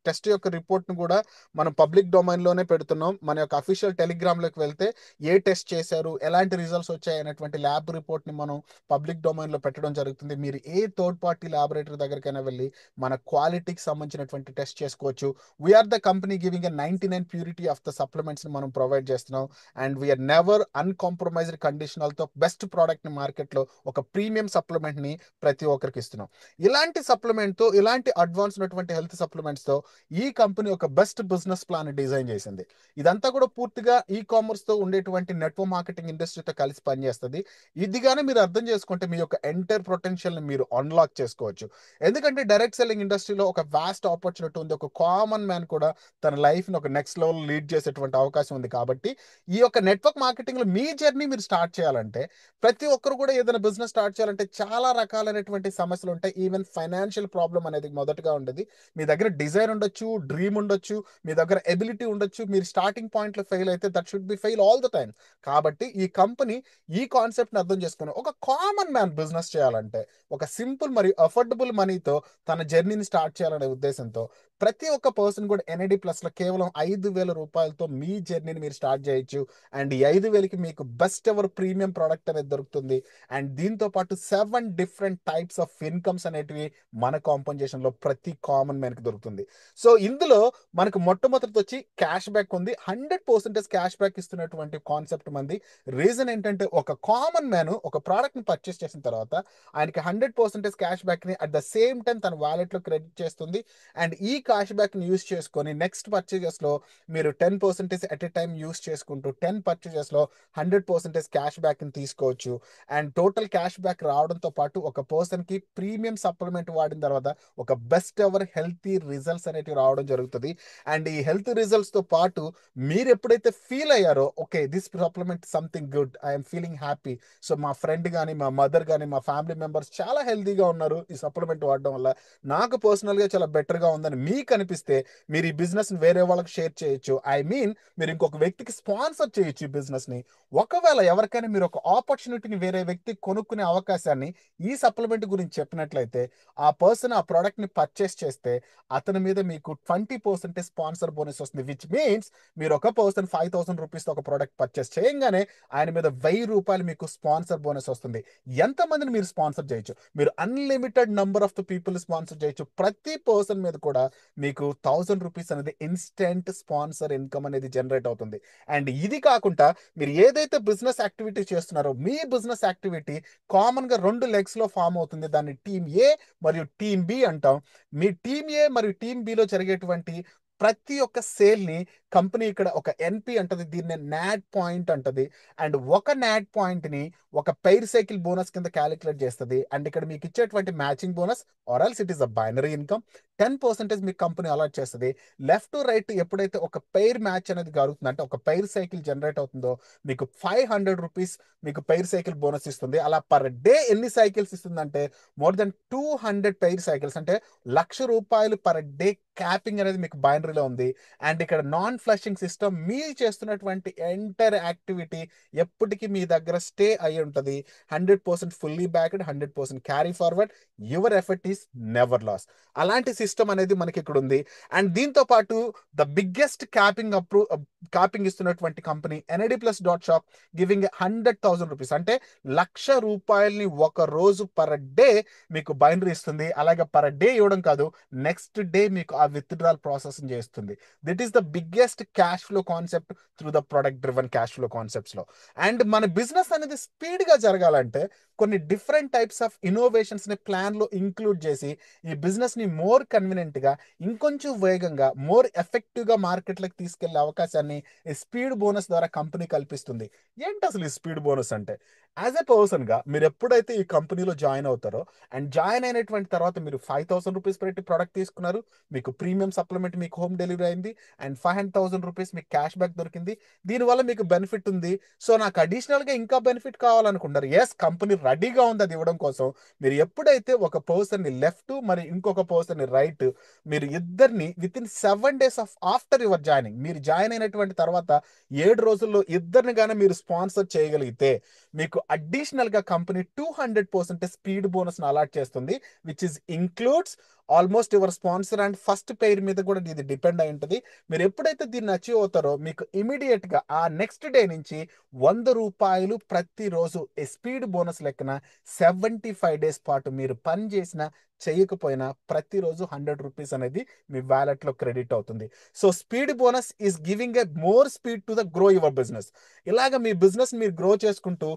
టెస్ట్ యొక్క రిపోర్ట్ను కూడా మనం పబ్లిక్ డొమైన్లోనే పెడుతున్నాం. మన యొక్క అఫీషియల్ టెలిగ్రామ్లోకి వెళ్తే ఏ టెస్ట్ చేశారు, ఎలాంటి రిజల్ట్స్ వచ్చాయి అనేటువంటి ల్యాబ్ రిపోర్ట్ని మనం పబ్లిక్ డొమైన్లో పెట్టడం జరుగుతుంది. మీరు ఏ థర్డ్ పార్టీ ల్యాబొరేటరీ దగ్గరికైనా వెళ్ళి మన క్వాలిటీకి సంబంధించినటువంటి టెస్ట్ చేసుకోవచ్చు. We're the company giving a 99 purity of the సప్లిమెంట్స్ని మనం ప్రొవైడ్ చేస్తున్నాం. అండ్ వీఆర్ నెవర్ అన్కాంప్రమైజ్డ్ కండిషనల్తో బెస్ట్ ప్రోడక్ట్ని మార్కెట్లో ఒక ప్రీమియం సప్లిమెంట్ని ప్రతి ఒక్కరికి ఇస్తున్నాం. ఇలాంటి సప్లిమెంట్తో, ఇలాంటి అడ్వాన్స్ ఉన్నటువంటి హెల్త్ సప్లిమెంట్స్తో ఈ కంపెనీ ఒక బెస్ట్ బిజినెస్ ప్లాన్ డిజైన్ చేసింది. ఇదంతా కూడా పూర్తిగా ఈ కామర్స్తో ఉండేటువంటి నెట్వర్క్ మార్కెటింగ్ ఇండస్ట్రీతో కలిసి పనిచేస్తుంది. ఇదిగానే మీరు అర్థం చేసుకుంటే మీ యొక్క ఎంటైర్ పొటెన్షియల్ని మీరు అన్లాక్ చేసుకోవచ్చు. ఎందుకంటే డైరెక్ట్ సెల్లింగ్ ఇండస్ట్రీలో ఒక వాస్ట్ ఆపర్చునిటీ ఉంది. ఒక కామన్ మ్యాన్ కూడా తన లైఫ్ని ఒక నెక్స్ట్ లెవెల్ లీడ్ చేసేటువంటి అవకాశం ఉంది. కాబట్టి ఈ యొక్క నెట్వర్క్ మార్కెటింగ్లో మీ జర్నీ మీరు స్టార్ట్ చేయాలంటే, ప్రతి ఒక్కరు కూడా ఏదైనా బిజినెస్ స్టార్ట్ చేయాలంటే చాలా రకాలైనటువంటి సమస్యలు ఉంటాయి. ఈవెన్ ఫైనాన్షియల్ ప్రాబ్లం అనేది మొదటగా గా ఉండేది. మీ దగ్గర డిజైర్ ఉండొచ్చు, డ్రీమ్ ఉండొచ్చు, మీ దగ్గర ఎబిలిటీ ఉండొచ్చు. మీరు స్టార్టింగ్ పాయింట్లో ఫెయిల్ అయితే that should be fail all the time. కాబట్టి ఈ కంపెనీ ఈ కాన్సెప్ట్ని అర్థం చేసుకుని ఒక కామన్ మ్యాన్ బిజినెస్ చేయాలంటే ఒక సింపుల్ మరియు అఫోర్డబుల్ మనీతో తన జర్నీని స్టార్ట్ చేయాలనే ఉద్దేశంతో ప్రతి ఒక్క పర్సన్ కూడా ఎన్ఐడి ప్లస్లో కేవలం 5,000 రూపాయలతో మీ జర్నీని మీరు స్టార్ట్ చేయొచ్చు. అండ్ ఈ 5,000కి మీకు బెస్ట్ ఎవర్ ప్రీమియం ప్రోడక్ట్ అనేది దొరుకుతుంది. అండ్ దీంతో పాటు 7 డిఫరెంట్ టైప్స్ ఆఫ్ ఇన్కమ్స్ అనేటివి మన కాంపన్సేషన్లో ప్రతి కామన్ మ్యాన్కి దొరుకుతుంది. సో ఇందులో మనకు మొట్టమొదటి వచ్చి క్యాష్ బ్యాక్ ఉంది. 100% క్యాష్ బ్యాక్ ఇస్తున్నటువంటి కాన్సెప్ట్ మంది. రీజన్ ఏంటంటే ఒక కామన్ మ్యాన్ ఒక ప్రోడక్ట్ని పర్చేస్ చేసిన తర్వాత ఆయనకి 100% క్యాష్ బ్యాక్ని అట్ ద సేమ్ టైం తన వాలెట్లో క్రెడిట్ చేస్తుంది. అండ్ ఈ క్యాష్ బ్యాక్ని యూస్ చేసుకొని నెక్స్ట్ పర్చేజెస్లో మీరు 10% ఎట్ ఎ టైం యూస్ చేసుకుంటూ 10 పర్చేజెస్లో 100% క్యాష్ బ్యాక్ని తీసుకోవచ్చు. అండ్ టోటల్ క్యాష్ బ్యాక్ రావడంతో పాటు ఒక పర్సన్కి ప్రీమియం సప్లిమెంట్ వాడిన తర్వాత ఒక బెస్ట్ ఎవర్ హెల్తీ రిజల్ట్స్ అనేటివి రావడం జరుగుతుంది. అండ్ ఈ హెల్త్ రిజల్ట్స్తో పాటు మీరు ఎప్పుడైతే ఫీల్ అయ్యారో okay this supplement something good, I'm feeling happy, so మా ఫ్రెండ్ కానీ మా మదర్ కానీ మా ఫ్యామిలీ మెంబర్స్ చాలా హెల్తీగా ఉన్నారు ఈ సప్లిమెంట్ వాడడం వల్ల, నాకు పర్సనల్గా చాలా బెటర్గా ఉందని మీకు అనిపిస్తే మీరు ఈ బిజినెస్ని వేరే వాళ్ళకి షేర్ చేయొచ్చు. ఐ మీన్ మీరు ఇంకొక వ్యక్తికి స్పాన్సర్ చేయొచ్చు ఈ బిజినెస్ని. ఒకవేళ ఎవరికైనా మీరు ఒక ఆపర్చునిటీని వేరే వ్యక్తి కొనుక్కునే అవకాశాన్ని ఈ సప్లిమెంట్ గురించి చెప్పినట్లయితే ఆ పర్సన్ ఆ ప్రోడక్ట్ని పర్చేస్ చేస్తే అతని మీద మీకు 20% స్పాన్సర్ బోనస్ వస్తుంది. విచ్ మీన్స్ మీరు ఒక పర్సన్ 5,000 రూపీస్తో ఒక ప్రోడక్ట్ పర్చేస్ చేయగానే ఆయన మీద 1,000 రూపాయలు మీకు స్పాన్సర్ బోనస్ వస్తుంది. ఎంతమందిని మీరు స్పాన్సర్ చేయొచ్చు, మీరు unlimited number of the people sponsor చేయొచ్చు. ప్రతి పర్సన్ మీద కూడా మీకు 1,000 రూపీస్ అనేది ఇన్స్టెంట్ స్పాన్సర్ ఇన్కమ్ అనేది జనరేట్ అవుతుంది. అండ్ ఇది కాకుండా మీరు ఏదైతే బిజినెస్ యాక్టివిటీ చేస్తున్నారో మీ బిజినెస్ యాక్టివిటీ కామన్గా 2 లెగ్స్లో ఫామ్ అవుతుంది. దాన్ని టీమ్ ఏ మరియు టీమ్ బి అంటాం. మీ టీమ్ ఏ మరియు టీమ్ బిలో జరిగేటువంటి ప్రతి ఒక్క సేల్ని కంపెనీ ఇక్కడ ఒక ఎన్పి అంటది, దీన్ని నాడ్ పాయింట్ అంటది. అండ్ ఒక నాడ్ పాయింట్ని ఒక పెయిర్ సైకిల్ బోనస్ కింద క్యాలిక్యులేట్ చేస్తుంది. అండ్ ఇక్కడ మీకు ఇచ్చేటువంటి matching bonus or else it is a binary income 10% మీకు కంపెనీ అలాట్ చేస్తుంది. లెఫ్ట్ టు రైట్ ఎప్పుడైతే ఒక పెయిర్ మ్యాచ్ అనేది జరుగుతుంది అంటే ఒక పెయిర్ సైకిల్ జనరేట్ అవుతుందో మీకు 500 రూపీస్ మీకు పెయిర్ సైకిల్ బోనస్ ఇస్తుంది. అలా పర్ డే ఎన్ని సైకిల్స్ ఇస్తుందంటే మోర్ దెన్ 200 పెయిర్ సైకిల్స్, అంటే ₹1,00,000 పర్ డే క్యాపింగ్ అనేది మీకు బైనరీలో ఉంది. అండ్ ఇక్కడ నాన్ ఫ్లషింగ్ సిస్టమ్ మీరు చేస్తున్నటువంటి ఎంటైర్ యాక్టివిటీ ఎప్పటికీ మీ దగ్గర స్టే అయి ఉంటుంది. 100% fully backed, 100% carry forward, your effort is never loss. అలాంటి సిస్టమ్ అనేది మనకి ఇక్కడ ఉంది. అండ్ దీంతో పాటు ద బిగ్గెస్ట్ క్యాపింగ్ ఇస్తున్నటువంటి company NID plus dot shop giving 100,000 rupees, అంటే ₹1,00,000 ఒక రోజు పర్ డే మీకు బైనరీ ఇస్తుంది. అలాగే పర్ డే ఇవ్వడం కాదు, నెక్స్ట్ డే మీకు ఆ విత్డ్రాల్ ప్రాసెస్ చేస్తుంది. That is the biggest cash flow concept through the product driven cash flow కాన్సెప్ట్స్లో. అండ్ మన బిజినెస్ అనేది స్పీడ్గా జరగాలంటే కొన్ని డిఫరెంట్ టైప్స్ ఆఫ్ ఇన్నోవేషన్స్ని ప్లాన్లో ఇంక్లూడ్ చేసి ఈ బిజినెస్ని మోర్ కన్వీనియంట్గా, ఇంకొంచెం వేగంగా, మోర్ ఎఫెక్టివ్గా మార్కెట్లోకి తీసుకెళ్లే అవకాశాన్ని ఈ స్పీడ్ బోనస్ ద్వారా కంపెనీ కల్పిస్తుంది. ఏంటి అసలు ఈ స్పీడ్ బోనస్ అంటే? యాజ్ ఎ పర్సన్గా మీరు ఎప్పుడైతే ఈ కంపెనీలో జాయిన్ అవుతారో అండ్ జాయిన్ అయినటువంటి తర్వాత మీరు 5,000 రూపీస్ పెట్టి ప్రోడక్ట్ తీసుకున్నారు, మీకు ప్రీమియం సప్లిమెంట్ మీకు హోమ్ డెలివరీ అయింది, అండ్ 500,000 రూపీస్ మీకు క్యాష్ బ్యాక్ దొరికింది. దీనివల్ల మీకు బెనిఫిట్ ఉంది. సో నాకు అడిషనల్గా ఇంకా బెనిఫిట్ కావాలనుకుంటారు. ఎస్, కంపెనీ రెడీగా ఉంది అది ఇవ్వడం కోసం. మీరు ఎప్పుడైతే ఒక పర్సన్ని లెఫ్ట్ మరి ఇంకొక పర్సన్ని రైట్, మీరు ఇద్దరిని with in 7 days of after your joining, మీరు జాయిన్ అయినటువంటి తర్వాత 7 రోజుల్లో ఇద్దరిని కానీ మీరు స్పాన్సర్ చేయగలిగితే మీకు అడిషనల్గా కంపెనీ 200% స్పీడ్ బోనస్ అలాట్ చేస్తుంది. Which is includes almost your sponsor and first pair మీద కూడా ఇది డిపెండ్ అయి ఉంటుంది. మీరు ఎప్పుడైతే దీన్ని అచీవ్ అవుతారో మీకు ఇమీడియట్గా ఆ నెక్స్ట్ డే నుంచి ₹100 ప్రతిరోజు స్పీడ్ బోనస్ లెక్కన 75 డేస్ పాటు మీరు పని చేసిన చేయకపోయినా ప్రతిరోజు 100 రూపీస్ అనేది మీ వ్యాలెట్లో క్రెడిట్ అవుతుంది. So speed bonus is giving a more speed to the grow your business. ఇలాగ మీ బిజినెస్ మీరు గ్రో చేసుకుంటూ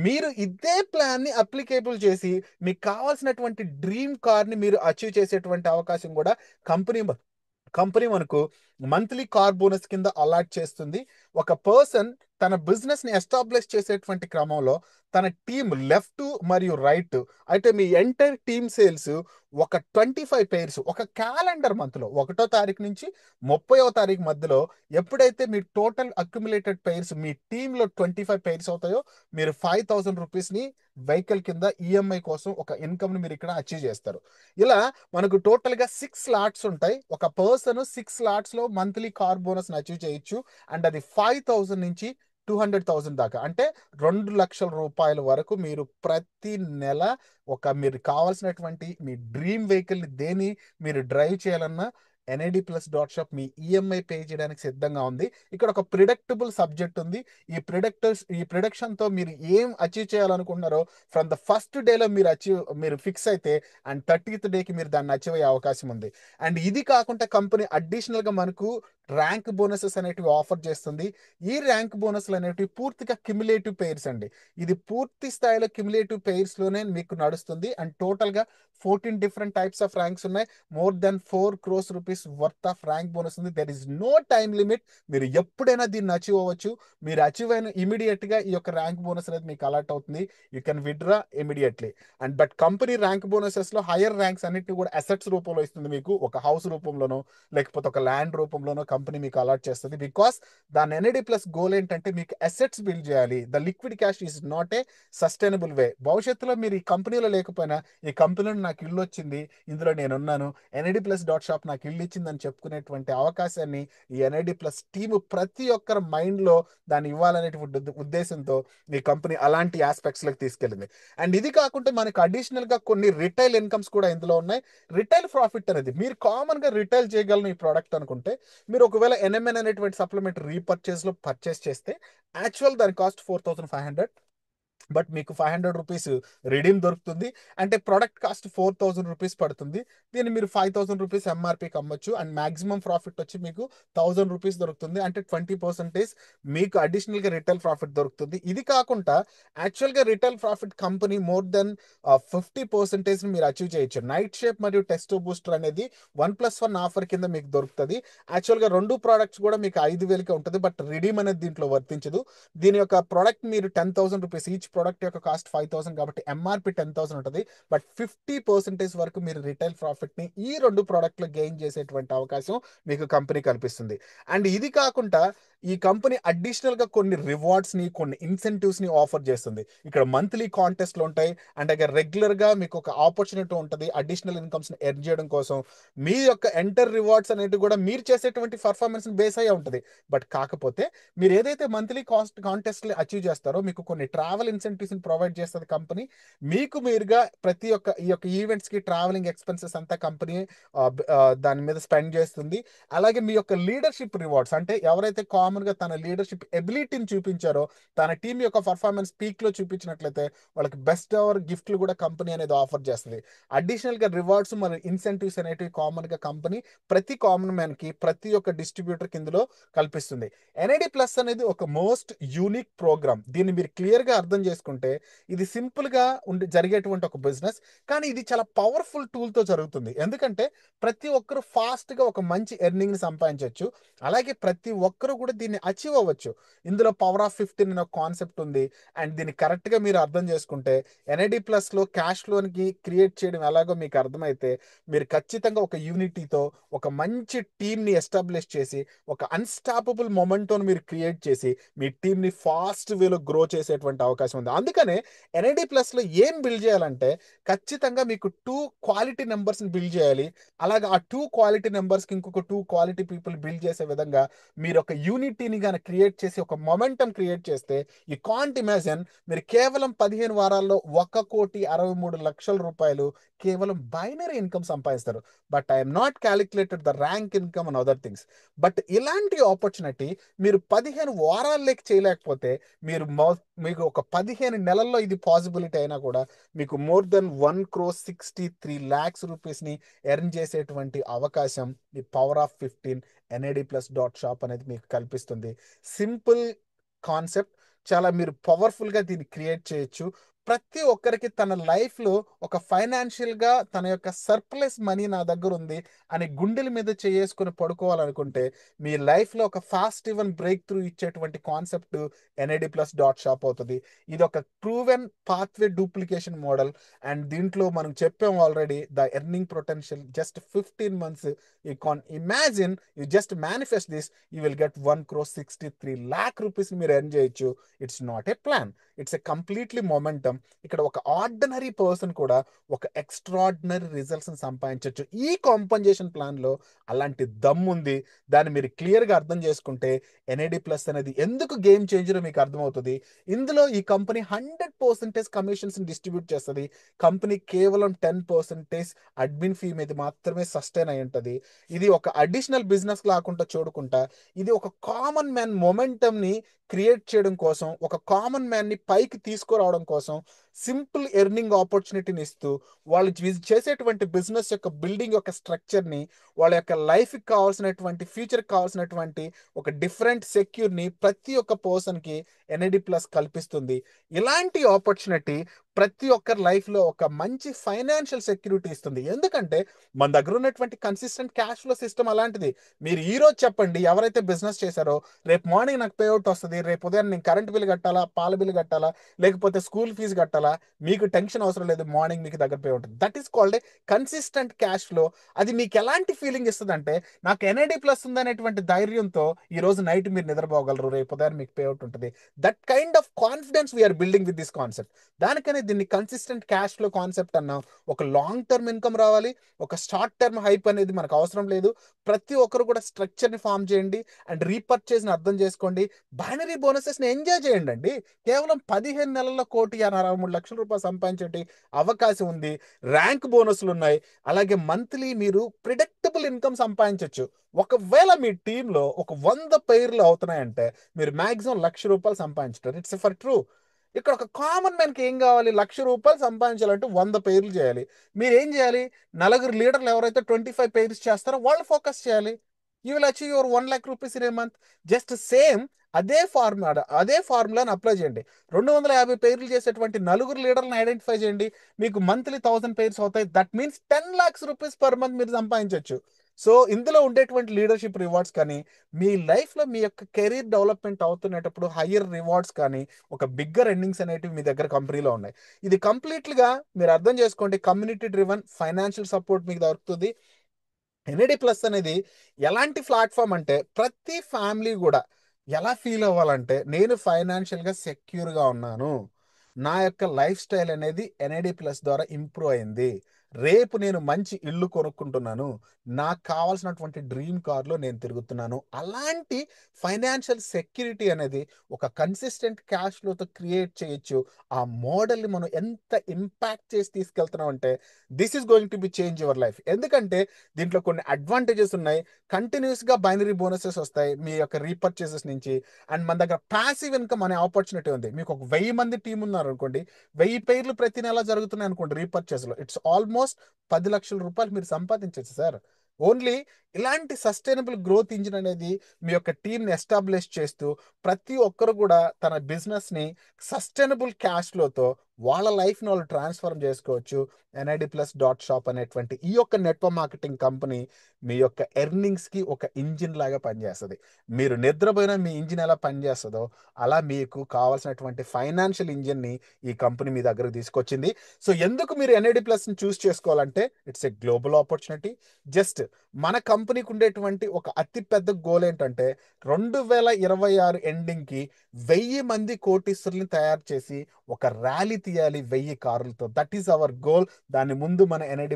మీరు ఇదే ప్లాన్ని అప్లికేబుల్ చేసి మీకు కావాల్సినటువంటి డ్రీమ్ కార్ని మీరు అచీవ్ చేసేటువంటి అవకాశం కూడా కంపెనీ కంపెనీ మనకు మంత్లీ కార్ బోనస్ కింద అలాట్ చేస్తుంది. ఒక పర్సన్ తన బిజినెస్ని ఎస్టాబ్లిష్ చేసేటువంటి క్రమంలో తన టీం లెఫ్ట్ మరియు రైట్, అయితే మీ ఎంటైర్ టీమ్ సేల్స్ ఒక 25 పెయిర్స్ ఒక క్యాలెండర్ మంత్లో 1వ తారీఖు నుంచి 30వ తారీఖు మధ్యలో ఎప్పుడైతే మీ టోటల్ అక్యుములేటెడ్ పెయిర్స్ మీ టీంలో 25 పెయిర్స్ అవుతాయో మీరు 5,000 రూపీస్ని వెహికల్ కింద ఈఎంఐ కోసం ఒక ఇన్కమ్ని మీరు ఇక్కడ అచీవ్ చేస్తారు. ఇలా మనకు టోటల్గా 6 స్లాట్స్ ఉంటాయి. ఒక పర్సన్ 6 స్లాట్స్లో మంత్లీ కార్ బోనస్ని అచీవ్ చేయొచ్చు. అండ్ అది 5,000 నుంచి 200,000 దాకా, అంటే 2,00,000 రూపాయల వరకు మీరు ప్రతి నెల మీరు కావాల్సినటువంటి మీ డ్రీమ్ వెహికల్ని దేని మీరు డ్రైవ్ చేయాలన్నా ఎన్ఐడి ప్లస్ డాట్ షాప్ మీ ఈఎంఐ పే చేయడానికి సిద్ధంగా ఉంది. ఇక్కడ ఒక ప్రిడక్టబుల్ సబ్జెక్ట్ ఉంది. ఈ ప్రిడక్షన్తో మీరు ఏం అచీవ్ చేయాలనుకుంటున్నారో ఫ్రమ్ ద ఫస్ట్ డేలో మీరు ఫిక్స్ అయితే అండ్ 30th డేకి మీరు దాన్ని అచీవ్ అయ్యే అవకాశం ఉంది. అండ్ ఇది కాకుండా కంపెనీ అడిషనల్గా మనకు ర్యాంక్ బోనసెస్ అనేటివి ఆఫర్ చేస్తుంది. ఈ ర్యాంక్ బోనస్లు అనేటివి పూర్తిగా క్యుములేటివ్ పెయిర్స్ అండి. ఇది పూర్తి స్థాయిలో క్యుములేటివ్ పెయిర్స్లోనే మీకు నడుస్తుంది. అండ్ టోటల్గా 14 డిఫరెంట్ టైప్స్ ఆఫ్ ర్యాంక్స్ ఉన్నాయి. More than 4 crores rupees worth of rank bonus ఉంది. There is no time limit. మీరు ఎప్పుడైనా దీన్ని అచీవ్ అవ్వచ్చు. మీరు అచీవ్ అయిన ఇమీడియట్గా ఈ యొక్క ర్యాంక్ బోనస్ అనేది మీకు అలాట్ అవుతుంది. You can withdraw immediately. And but company rank బోనసెస్లో హైయర్ ర్యాంక్స్ అన్నిటిని కూడా అసెట్స్ రూపంలో ఇస్తుంది. మీకు ఒక హౌస్ రూపంలోనో లేకపోతే ఒక ల్యాండ్ రూపంలోనో కంపెనీ మీకు అలాట్ చేస్తుంది. బికాస్ దాని ఎన్ఐడి ప్లస్ గోల్ ఏంటంటే మీకు అసెట్స్ బిల్డ్ చేయాలి. The liquid cash is not a sustainable way. భవిష్యత్తులో మీరు ఈ కంపెనీలో లేకపోయినా ఈ కంపెనీలో నాకు ఇల్లు వచ్చింది, ఇందులో నేనున్నాను, ఎన్ఐడి ప్లస్ డాట్ షాప్ నాకు ఇల్లు ఇచ్చిందని చెప్పుకునేటువంటి అవకాశాన్ని ఈ ఎన్ఐడి ప్లస్ టీము ప్రతి ఒక్కరి మైండ్లో దాన్ని ఇవ్వాలనేటువంటి ఉద్దేశంతో ఈ కంపెనీ అలాంటి ఆస్పెక్ట్స్లోకి తీసుకెళ్ళింది. అండ్ ఇది కాకుండా మనకు అడిషనల్గా కొన్ని రిటైల్ ఇన్కమ్స్ కూడా ఇందులో ఉన్నాయి. రిటైల్ ప్రాఫిట్ అనేది మీరు కామన్గా రిటైల్ చేయగలను ఈ ప్రోడక్ట్ అనుకుంటే, మీరు ఒకవేళ ఎన్ఎంఎన్ అనేటువంటి సప్లిమెంట్ రీపర్చేస్లో పర్చేస్ చేస్తే యాక్చువల్ దాని కాస్ట్ 4,500, బట్ మీకు 500 రూపీస్ రిడీమ్ దొరుకుతుంది. అంటే ప్రోడక్ట్ కాస్ట్ 4,000 రూపీస్ పడుతుంది. దీన్ని మీరు 5,000 రూపీస్ ఎంఆర్పీకి అమ్మొచ్చు. అండ్ మాక్సిమం ప్రాఫిట్ వచ్చి మీకు 1,000 రూపీస్ దొరుకుతుంది. అంటే 20% మీకు అడిషనల్గా రిటైల్ ప్రాఫిట్ దొరుకుతుంది. ఇది కాకుండా యాక్చువల్గా retail profit company more than 50% మీరు అచీవ్ చేయొచ్చు. నైట్ షేప్ మరియు టెస్టో బూస్టర్ అనేది 1+1 ఆఫర్ కింద మీకు దొరుకుతుంది. యాక్చువల్గా 2 ప్రోడక్ట్స్ కూడా మీకు 5,000కే ఉంటుంది. బట్ రిడీమ్ అనేది దీంట్లో వర్తించదు. దీని యొక్క ప్రోడక్ట్ మీరు 10,000 రూపీస్, ఈచ్ ప్రోడక్ట్ యొక్క కాస్ట్ 5,000 కాబట్టి ఎంఆర్పి 10,000 ఉంటుంది. బట్ 50% వరకు మీరు రిటైల్ ప్రాఫిట్ని ఈ 2 ప్రోడక్ట్లో గెయిన్ చేసేటువంటి అవకాశం మీకు కంపెనీ కల్పిస్తుంది. అండ్ ఇది కాకుండా ఈ కంపెనీ అడిషనల్గా కొన్ని రివార్డ్స్ని, కొన్ని ఇన్సెంటివ్స్ని ఆఫర్ చేస్తుంది. ఇక్కడ మంత్లీ కాంటెస్ట్లు ఉంటాయి. అండ్ అలాగే రెగ్యులర్గా మీకు ఒక ఆపర్చునిటీ ఉంటుంది అడిషనల్ ఇన్కమ్స్ని ఎర్న్ చేయడం కోసం. మీ యొక్క ఎంటర్ రివార్డ్స్ అనేవి కూడా మీరు చేసేటువంటి పర్ఫార్మెన్స్ని బేస్ అయ్యే ఉంటుంది. బట్ కాకపోతే మీరు ఏదైతే మంత్లీ కాంటెస్ట్లు అచీవ్ చేస్తారో మీకు కొన్ని ట్రావెల్ ఇన్సెంటివ్స్ని ప్రొవైడ్ చేస్తుంది కంపెనీ. మీకు మీరుగా ప్రతి ఒక్క ఈ యొక్క ఈవెంట్స్కి ట్రావెలింగ్ ఎక్స్పెన్సెస్ అంతా కంపెనీ దాని మీద స్పెండ్ చేస్తుంది. అలాగే మీ యొక్క లీడర్షిప్ రివార్డ్స్, అంటే ఎవరైతే కామన్గా తన లీడర్షిప్ ఎబిలిటీని చూపించారో, తన టీం యొక్క పర్ఫార్మెన్స్ పీక్లో చూపించినట్లయితే వాళ్ళకి బెస్ట్ అవర్ గిఫ్ట్లు కూడా కంపెనీ అనేది ఆఫర్ చేస్తుంది. అడిషనల్గా రివార్డ్స్ మరియు ఇన్సెంటివ్స్ అనేటివి కామన్గా కంపెనీ ప్రతి కామన్ మ్యాన్కి, ప్రతి ఒక్క డిస్ట్రిబ్యూటర్కి ఇందులో కల్పిస్తుంది. ఎన్ఐడి ప్లస్ అనేది ఒక మోస్ట్ యూనిక్ ప్రోగ్రామ్. దీన్ని మీరు క్లియర్గా అర్థం చేసుకుంటే ఇది సింపుల్గా జరిగేటువంటి ఒక బిజినెస్, కానీ ఇది చాలా పవర్ఫుల్ టూల్తో జరుగుతుంది. ఎందుకంటే ప్రతి ఒక్కరు ఫాస్ట్గా ఒక మంచి ఎర్నింగ్ని సంపాదించవచ్చు. అలాగే ప్రతి ఒక్కరు కూడా దీన్ని అచీవ్ అవ్వచ్చు. ఇందులో పవర్ ఆఫ్ 15 అనే కాన్సెప్ట్ ఉంది. అండ్ దీన్ని కరెక్ట్గా మీరు అర్థం చేసుకుంటే ఎన్ఐడి ప్లస్లో క్యాష్ ఫ్లోని క్రియేట్ చేయడం ఎలాగో మీకు అర్థమైతే మీరు ఖచ్చితంగా ఒక యూనిటీతో ఒక మంచి టీమ్ని ఎస్టాబ్లిష్ చేసి ఒక అన్స్టాపబుల్ మొమెంటోని మీరు క్రియేట్ చేసి మీ టీంని ఫాస్ట్ వేలో గ్రో చేసేటువంటి అవకాశం ఉంది. అందుకనే ఎన్ఐడి ప్లస్లో ఏం బిల్డ్ చేయాలంటే ఖచ్చితంగా మీకు 2 క్వాలిటీ నెంబర్స్ని బిల్డ్ చేయాలి. అలాగే ఆ 2 క్వాలిటీ నెంబర్స్కి ఇంకొక 2 క్వాలిటీ పీపుల్ బిల్డ్ చేసే విధంగా మీరు ఒక యూనిటీని కానీ క్రియేట్ చేసి ఒక మొమెంటం క్రియేట్ చేస్తే యూ కాంట్ ఇమాజిన్ మీరు కేవలం 15 వారాల్లో 1,63,00,000 రూపాయలు కేవలం బైనరీ ఇన్కమ్ సంపాదిస్తారు. But I'm not calculated the rank income and other things. But ఇలాంటి ఆపర్చునిటీ మీరు 15 వారాల్లోకి చేయలేకపోతే మీకు ఒక 15 నెలల్లో ఇది పాసిబిలిటీ అయినా కూడా మీకు మోర్ దెన్ 1,63,00,000 రూపీస్ని ఎర్న్ చేసేటువంటి అవకాశం ఈ power of 15 NID plus dot shop అనేది మీకు కల్పిస్తుంది. సింపుల్ కాన్సెప్ట్, చాలా మీరు పవర్ఫుల్గా దీన్ని క్రియేట్ చేయొచ్చు. ప్రతి ఒక్కరికి తన లైఫ్లో ఒక ఫైనాన్షియల్గా తన యొక్క సర్ప్లస్ మనీ నా దగ్గర ఉంది అని గుండెల మీద చేసుకుని పడుకోవాలనుకుంటే మీ లైఫ్లో ఒక ఫాస్ట్ ఈవెన్ బ్రేక్ త్రూ ఇచ్చేటువంటి కాన్సెప్ట్ NAD+.shop అవుతుంది. ఇది ఒక proven pathway duplication model. And దీంట్లో మనం చెప్పాం already the earning potential just 15 months. You can imagine, you just manifest this, you will get 1,63 lakh rupees మీరు ఎర్న్ చేయొచ్చు. It's not a plan, it's a completely momentum. ఇక్కడ ఒక ordinary person కూడా ఒక extraordinary results సంపాదించవచ్చు ఈ compensation plan లో. అలాంటి దమ్ ఉంది. దాన్ని మీరు క్లియర్ గా అర్థం చేసుకుంటే NAD+ అనేది ఎందుకు గేమ్ చేంజర్ మీకు అర్థమవుతుంది. ఇందులో ఈ కంపెనీ 100% కమిషన్స్ డిస్ట్రిబ్యూట్ చేస్తుంది. కంపెనీ కేవలం 10% అడ్మిన్ ఫీ మీద మాత్రమే సస్టైన్ అయి ఉంటుంది. ఇది ఒక అడిషనల్ బిజినెస్ లాకుండా చూడకుండా ఇది ఒక కామన్ మ్యాన్ మొమెంటమ్ ని క్రియేట్ చేయడం కోసం, ఒక కామన్ మ్యాన్ ని పైకి తీసుకురావడం కోసం సింపుల్ ఎర్నింగ్ ఆపర్చునిటీని ఇస్తూ వాళ్ళు చేసేటువంటి బిజినెస్ యొక్క బిల్డింగ్ యొక్క స్ట్రక్చర్ ని, వాళ్ళ యొక్క లైఫ్ కి కావాల్సినటువంటి ఫ్యూచర్ కావాల్సినటువంటి ఒక డిఫరెంట్ సెక్యూర్ ని ప్రతి ఒక్క పర్సన్ కి NAD+ కల్పిస్తుంది. ఇలాంటి ఆపర్చునిటీ ప్రతి ఒక్కరి లైఫ్ లో ఒక మంచి ఫైనాన్షియల్ సెక్యూరిటీ ఇస్తుంది. ఎందుకంటే మన దగ్గర ఉన్నటువంటి కన్సిస్టెంట్ క్యాష్ ఫ్లో సిస్టమ్ అలాంటిది. మీరు ఈ రోజు చెప్పండి, ఎవరైతే బిజినెస్ చేశారో రేపు మార్నింగ్ నాకు పేఅవుట్ వస్తుంది, రేపు ఉదయం నేను కరెంట్ బిల్ కట్టాలా, పాల బిల్ కట్టాలా, లేకపోతే స్కూల్ ఫీజు కట్టాలా, మీకు టెన్షన్ అవసరం లేదు, మార్నింగ్ మీకు దగ్గర పే ఉంటుంది. That is called a consistent cash flow. అది మీకు ఎలాంటి ఫీలింగ్ ఇస్తుంది అంటే నాకు NAD+ ఉందనేటువంటి ధైర్యంతో ఈ రోజు నైట్ మీరు నిద్రపోగలరు, రేపు ఉదయం మీకు పేఅవుట్ ఉంటుంది. That kind of confidence we're building with this concept. దానికనే దీన్ని కన్సిస్టెంట్ క్యాష్ ఫ్లో కాన్సెప్ట్ అన్నాం. ఒక లాంగ్ టర్మ్ ఇన్కమ్ రావాలి, ఒక షార్ట్ టర్మ్ హైప్ అనేది మనకు అవసరం లేదు. ప్రతి ఒక్కరు కూడా స్ట్రక్చర్ ని ఫామ్ చేయండి అండ్ రీపర్చేజ్ ని అర్థం చేసుకోండి. బైనరీ బోనసెస్ ని ఎంజాయ్ చేయండి అండి. కేవలం 15 నెలల్లో 1,63,00,000 రూపాయలు సంపాదించే అవకాశం ఉంది. ర్యాంక్ బోనస్లు ఉన్నాయి. అలాగే మంత్లీ మీరు ప్రిడిక్టబుల్ ఇన్కమ్ సంపాదించవచ్చు. ఒకవేళ మీ టీంలో ఒక 100 పేర్లు అవుతున్నాయంటే మీరు మాక్సిమం 1,00,000 రూపాయలు సంపాదించుతారు. It's for true. ఇక్కడ ఒక కామన్ మ్యాన్కి ఏం కావాలి, 1,00,000 రూపాయలు సంపాదించాలంటే 100 పేర్లు చేయాలి. మీరు ఏం చేయాలి, నలుగురు లీడర్లు ఎవరైతే 25 పేర్స్ చేస్తారో వాళ్ళు ఫోకస్ చేయాలి. You will achieve your 1,00,000 rupees in a month. Just same అదే ఫార్ములాని అప్లై చేయండి. 250 పేర్లు చేసేటువంటి నలుగురు లీడర్లను ఐడెంటిఫై చేయండి. మీకు మంత్లీ 1,000 పేర్స్ అవుతాయి. That means 10 lakhs rupees per month మీరు సంపాదించవచ్చు. సో ఇందులో ఉండేటువంటి లీడర్షిప్ రివార్డ్స్ కానీ, మీ లైఫ్లో మీ యొక్క కెరీర్ డెవలప్మెంట్ అవుతున్నప్పుడు హయ్యర్ రివార్డ్స్ కానీ, ఒక బిగ్గర్ ఎర్నింగ్స్ అనేటివి మీ దగ్గర కంపెనీలో ఉన్నాయి. ఇది కంప్లీట్గా మీరు అర్థం చేసుకోండి. కమ్యూనిటీ డ్రివన్ ఫైనాన్షియల్ సపోర్ట్ మీకు దొరుకుతుంది. NAD+ అనేది ఎలాంటి ప్లాట్ఫామ్ అంటే ప్రతి ఫ్యామిలీ కూడా ఎలా ఫీల్ అవ్వాలంటే నేను ఫైనాన్షియల్గా సెక్యూర్గా ఉన్నాను, నా యొక్క లైఫ్ స్టైల్ అనేది NAD+ ద్వారా ఇంప్రూవ్ అయింది, రేపు నేను మంచి ఇల్లు కొనుక్కుంటున్నాను, నాకు కావాల్సినటువంటి డ్రీమ్ కార్లో నేను తిరుగుతున్నాను. అలాంటి ఫైనాన్షియల్ సెక్యూరిటీ అనేది ఒక కన్సిస్టెంట్ క్యాష్ ఫ్లోతో క్రియేట్ చేయొచ్చు. ఆ మోడల్ని మనం ఎంత ఇంపాక్ట్ చేసి తీసుకెళ్తున్నాం అంటే this is going to be change your life. ఎందుకంటే దీంట్లో కొన్ని అడ్వాంటేజెస్ ఉన్నాయి. కంటిన్యూస్గా బైనరీ బోనసెస్ వస్తాయి మీ యొక్క రీపర్చేసెస్ నుంచి. అండ్ మన దగ్గర ప్యాసివ్ ఇన్కమ్ అనే ఆపర్చునిటీ ఉంది. మీకు ఒక 1000 మంది టీం ఉన్నారు అనుకోండి, 1000 పేర్లు ప్రతి నెల జరుగుతున్నాయి అనుకోండి రీపర్చేస్లో, ఇట్స్ ఆల్మోస్ట్ 10 లక్షల రూపాయలు మీరు సంపాదించవచ్చు సార్. ఓన్లీ ఇలాంటి సస్టైనబుల్ గ్రోత్ ఇంజిన్ అనేది మీ యొక్క టీంని ఎస్టాబ్లిష్ చేస్తూ ప్రతి ఒక్కరు కూడా తన బిజినెస్ని సస్టైనబుల్ క్యాష్ ఫ్లోతో వాళ్ళ లైఫ్ని వాళ్ళు ట్రాన్స్ఫార్మ్ చేసుకోవచ్చు. NAD+.shop అనేటువంటి ఈ యొక్క నెట్వర్క్ మార్కెటింగ్ కంపెనీ మీ యొక్క ఎర్నింగ్స్కి ఒక ఇంజిన్ లాగా పనిచేస్తుంది. మీరు నిద్రపోయినా మీ ఇంజిన్ ఎలా పనిచేస్తుందో అలా మీకు కావాల్సినటువంటి ఫైనాన్షియల్ ఇంజిన్ని ఈ కంపెనీ మీ దగ్గరకు తీసుకొచ్చింది. సో ఎందుకు మీరు NAD+ని చూస్ చేసుకోవాలంటే it's a global opportunity. Just మన కంపెనీకి ఉండేటువంటి ఒక అతిపెద్ద గోల్ ఏంటంటే 2026 ఎండింగ్కి 1000 మంది కోటీశ్వరుల్ని తయారు చేసి ఒక ర్యాలీ తీయాలి 1000 కార్లతో. That is our goal. దాని ముందు మన NAD+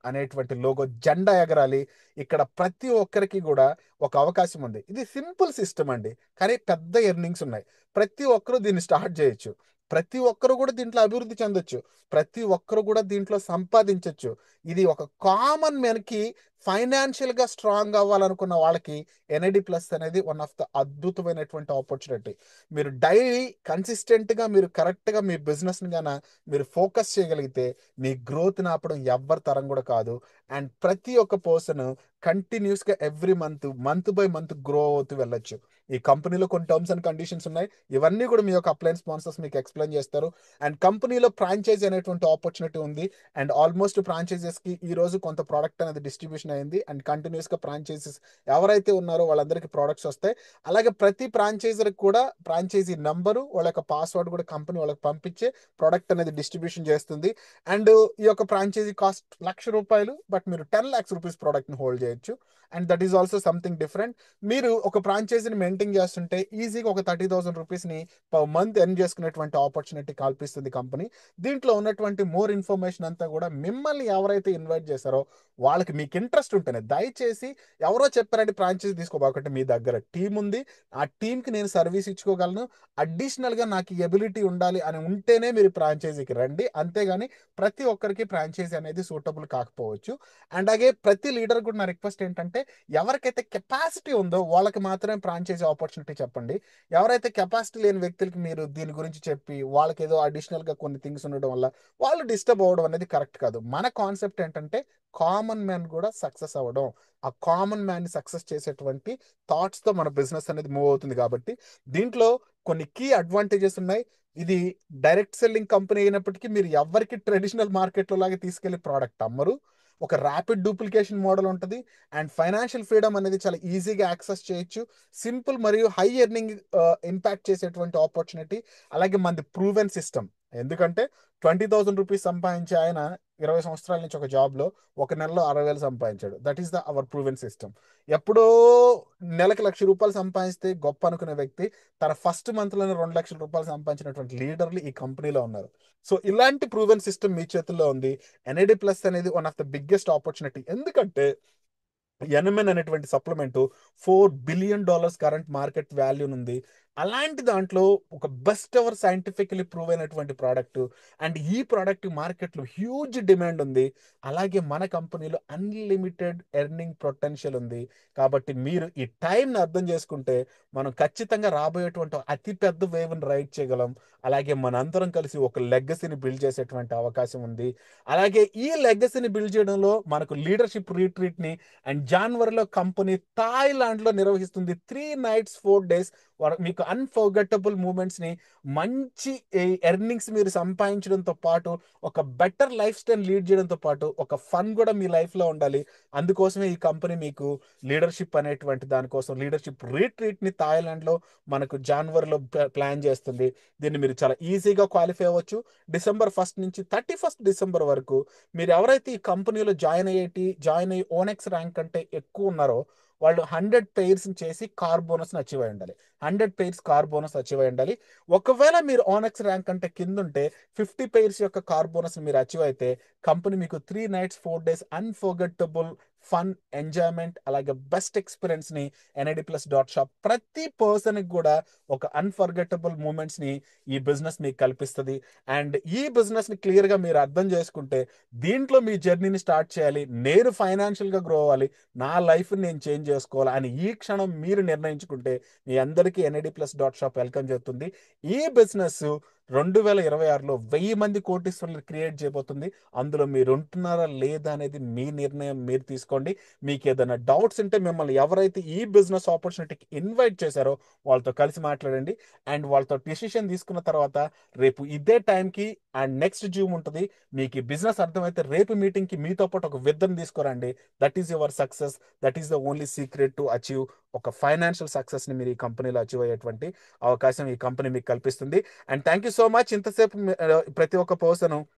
అనేటువంటి లోగో జెండా ఎగరాలి. ఇక్కడ ప్రతి ఒక్కరికి కూడా ఒక అవకాశం ఉంది. ఇది సింపుల్ సిస్టమ్ అండి, కానీ పెద్ద ఎర్నింగ్స్ ఉన్నాయి. ప్రతి ఒక్కరూ దీన్ని స్టార్ట్ చేయొచ్చు. ప్రతి ఒక్కరు కూడా దీంట్లో అభివృద్ధి చెందొచ్చు. ప్రతి ఒక్కరు కూడా దీంట్లో సంపాదించవచ్చు. ఇది ఒక కామన్ మ్యాన్కి ఫైనాన్షియల్గా స్ట్రాంగ్ అవ్వాలనుకున్న వాళ్ళకి NAD+ అనేది వన్ ఆఫ్ ద అద్భుతమైనటువంటి ఆపర్చునిటీ. మీరు డైలీ కన్సిస్టెంట్గా మీరు కరెక్ట్గా మీ బిజినెస్ని గాన మీరు ఫోకస్ చేయగలిగితే మీ గ్రోత్ ఆపడం ఎవ్వరి తరం కూడా కాదు. అండ్ ప్రతి ఒక్క పర్సన్ కంటిన్యూస్గా every month by month grow అవుతూ వెళ్ళొచ్చు. ఈ కంపెనీలో కొన్ని టర్మ్స్ అండ్ కండిషన్స్ ఉన్నాయి. ఇవన్నీ కూడా మీ యొక్క అప్లైన్ స్పాన్సర్స్ మీకు ఎక్స్ప్లెయిన్ చేస్తారు. అండ్ కంపెనీలో ఫ్రాంచైజీ అనేటువంటి ఆపర్చునిటీ ఉంది. అండ్ ఆల్మోస్ట్ ఫ్రాంచైజెస్కి ఈ రోజు కొంత ప్రోడక్ట్ అనేది డిస్ట్రిబ్యూషన్ అయింది. అండ్ కంటిన్యూస్గా ఫ్రాంచైజెస్ ఎవరైతే ఉన్నారో వాళ్ళందరికీ ప్రోడక్ట్స్ వస్తాయి. అలాగే ప్రతి ఫ్రాంచైజర్కి కూడా ఫ్రాంచైజీ నంబరు, వాళ్ళ యొక్క పాస్వర్డ్ కూడా కంపెనీ వాళ్ళకి పంపించే ప్రోడక్ట్ అనేది డిస్ట్రిబ్యూషన్ చేస్తుంది. అండ్ ఈ యొక్క ఫ్రాంచైజీ కాస్ట్ ₹1,00,000, బట్ మీరు ₹10,00,000 ప్రోడక్ట్ని హోల్డ్ చేయొచ్చు. And that is also something different. మీరు ఒక ఫ్రాంచైజీని మెయింటైన్ చేస్తుంటే ఈజీగా ఒక ₹30,000 పర్ మంత్ ఎర్న్ చేసుకునేటువంటి ఆపర్చునిటీ కల్పిస్తుంది కంపెనీ. దీంట్లో ఉన్నటువంటి మోర్ ఇన్ఫర్మేషన్ అంతా కూడా మిమ్మల్ని ఎవరైతే ఇన్వైట్ చేశారో వాళ్ళకి మీకు ఇంట్రెస్ట్ ఉంటేనే, దయచేసి ఎవరో చెప్పారంటే ఫ్రాంచైజీ తీసుకోబాకంటే మీ దగ్గర టీం ఉంది, ఆ టీంకి నేను సర్వీస్ ఇచ్చుకోగలను, అడిషనల్గా నాకు ఈ ఎబిలిటీ ఉండాలి అని ఉంటేనే మీరు ఫ్రాంచైజీకి రండి. అంతేగాని ప్రతి ఒక్కరికి ఫ్రాంచైజీ అనేది సూటబుల్ కాకపోవచ్చు. అండ్ అలాగే ప్రతి లీడర్ కూడా నా రిక్వెస్ట్ ఏంటంటే, ఎవరికైతే కెపాసిటీ ఉందో వాళ్ళకి మాత్రమే ఫ్రాంచైజీ ఆపర్చునిటీ చెప్పండి. ఎవరైతే కెపాసిటీ లేని వ్యక్తులకి మీరు దీని గురించి చెప్పి వాళ్ళకి ఏదో అడిషనల్గా కొన్ని థింగ్స్ ఉండడం వల్ల వాళ్ళు డిస్టర్బ్ అవ్వడం అనేది కరెక్ట్ కాదు. మన కాన్సెప్ట్ ఏంటంటే కామన్ మ్యాన్ కూడా సక్సెస్ అవ్వడం. ఆ కామన్ మ్యాన్ సక్సెస్ చేసేటువంటి థాట్స్తో మన బిజినెస్ అనేది మూవ్ అవుతుంది. కాబట్టి దీంట్లో కొన్ని కీ అడ్వాంటేజెస్ ఉన్నాయి. ఇది డైరెక్ట్ సెల్లింగ్ కంపెనీ అయినప్పటికీ మీరు ఎవరికి ట్రెడిషనల్ మార్కెట్లో లాగా తీసుకెళ్లి ప్రోడక్ట్ అమ్మరు. ఒక ర్యాపిడ్ డూప్లికేషన్ మోడల్ ఉంటుంది. అండ్ ఫైనాన్షియల్ ఫ్రీడమ్ అనేది చాలా ఈజీగా యాక్సెస్ చేయొచ్చు. సింపుల్ మరియు హై ఎర్నింగ్ ఇంపాక్ట్ చేసేటువంటి ఆపర్చునిటీ. అలాగే మనది ప్రూవెన్ సిస్టమ్. ఎందుకంటే ₹20,000 సంపాదించే ఆయన 20 సంవత్సరాల నుంచి ఒక జాబ్లో ఒక నెలలో 60,000 సంపాదించాడు. That is the our proven system. ఎప్పుడో నెలకు ₹1,00,000 సంపాదిస్తే గొప్ప అనుకునే వ్యక్తి తన ఫస్ట్ మంత్లోనే ₹2,00,000 సంపాదించినటువంటి లీడర్లు ఈ కంపెనీలో ఉన్నారు. సో ఇలాంటి ప్రూవెన్ సిస్టమ్ మీ చేతుల్లో ఉంది. ఎన్ఐడి ప్లస్ అనేది one of the biggest opportunity. ఎందుకంటే ఎన్ఎంఎన్ అనేటువంటి supplement $4 billion current market value ఉంది. అలాంటి దాంట్లో ఒక బెస్ట్ ఎవర్ సైంటిఫికలీ ప్రూవ్ అయినటువంటి ప్రోడక్ట్. అండ్ ఈ ప్రోడక్ట్ మార్కెట్లో హ్యూజ్ డిమాండ్ ఉంది. అలాగే మన కంపెనీలో అన్లిమిటెడ్ ఎర్నింగ్ పొటెన్షియల్ ఉంది. కాబట్టి మీరు ఈ టైంని అర్థం చేసుకుంటే మనం ఖచ్చితంగా రాబోయేటువంటి అతి పెద్ద వేవ్ని రైడ్ చేయగలం. అలాగే మనందరం కలిసి ఒక లెగసీని బిల్డ్ చేసేటువంటి అవకాశం ఉంది. అలాగే ఈ లెగసీని బిల్డ్ చేయడంలో మనకు లీడర్షిప్ రీట్రీట్ని అండ్ జనవరిలో కంపెనీ థాయిలాండ్లో నిర్వహిస్తుంది. 3 nights 4 days మీకు అన్ఫర్గెటబుల్ మూమెంట్స్ని, మంచి ఎర్నింగ్స్ మీరు సంపాదించడంతో పాటు ఒక బెటర్ లైఫ్ స్టైల్ లీడ్ చేయడంతో పాటు ఒక ఫన్ కూడా మీ లైఫ్లో ఉండాలి. అందుకోసమే ఈ కంపెనీ మీకు లీడర్షిప్ అనేటువంటి దానికోసం లీడర్షిప్ రీట్రీట్ని థాయిలాండ్లో మనకు జనవరిలో ప్లాన్ చేస్తుంది. దీన్ని మీరు చాలా ఈజీగా క్వాలిఫై అవ్వచ్చు. December 1st నుంచి 31st December వరకు మీరు ఎవరైతే ఈ కంపెనీలో జాయిన్ అయ్యి ఓనెక్స్ ర్యాంక్ కంటే ఎక్కువ ఉన్నారో వాళ్ళు 100 pairs చేసి కార్ బోనస్ని అచీవ్ అయి ఉండాలి. 100 pairs కార్ బోనస్ అచీవ్ అయి ఉండాలి. ఒకవేళ మీరు ఓనెక్స్ ర్యాంక్ కంటే కింద ఉంటే 50 pairs యొక్క కార్ బోనస్ మీరు అచీవ్ అయితే కంపెనీ మీకు 3 nights 4 days unforgettable fun, enjoyment, అలాగే బెస్ట్ ఎక్స్పీరియన్స్ని NID+.shop ప్రతి పర్సన్కి కూడా ఒక అన్ఫర్గెటబుల్ మూమెంట్స్ని ఈ బిజినెస్ మీకు కల్పిస్తుంది. అండ్ ఈ బిజినెస్ని క్లియర్గా మీరు అర్థం చేసుకుంటే దీంట్లో మీ జర్నీని స్టార్ట్ చేయాలి, నేను ఫైనాన్షియల్గా గ్రో అవ్వాలి, నా లైఫ్ని నేను చేంజ్ చేసుకోవాలి అని ఈ క్షణం మీరు నిర్ణయించుకుంటే మీ అందరికీ NID+.shop వెల్కమ్ చేస్తుంది. ఈ బిజినెస్ 2026లో 1000 మంది కోటీశ్వరులు క్రియేట్ చేయబోతుంది. అందులో మీరు ఉంటున్నారా లేదా అనేది మీ నిర్ణయం, మీరు తీసుకోండి. మీకు ఏదైనా డౌట్స్ ఉంటే మిమ్మల్ని ఎవరైతే ఈ బిజినెస్ ఆపర్చునిటీకి ఇన్వైట్ చేశారో వాళ్ళతో కలిసి మాట్లాడండి. అండ్ వాళ్ళతో డిసిషన్ తీసుకున్న తర్వాత రేపు ఇదే టైంకి అండ్ నెక్స్ట్ జూమ్ ఉంటుంది. మీకు ఈ బిజినెస్ అర్థమైతే రేపు మీటింగ్కి మీతో పాటు ఒక విద్దను తీసుకురండి. That is your success. That is the only secret to achieve ఒక ఫైనాన్షియల్ సక్సెస్ని మీరు ఈ కంపెనీలో అచీవ్ అయ్యేటువంటి అవకాశం ఈ కంపెనీ మీకు కల్పిస్తుంది. And thank you so much. ఇంతసేపు ప్రతి ఒక్క పర్సన్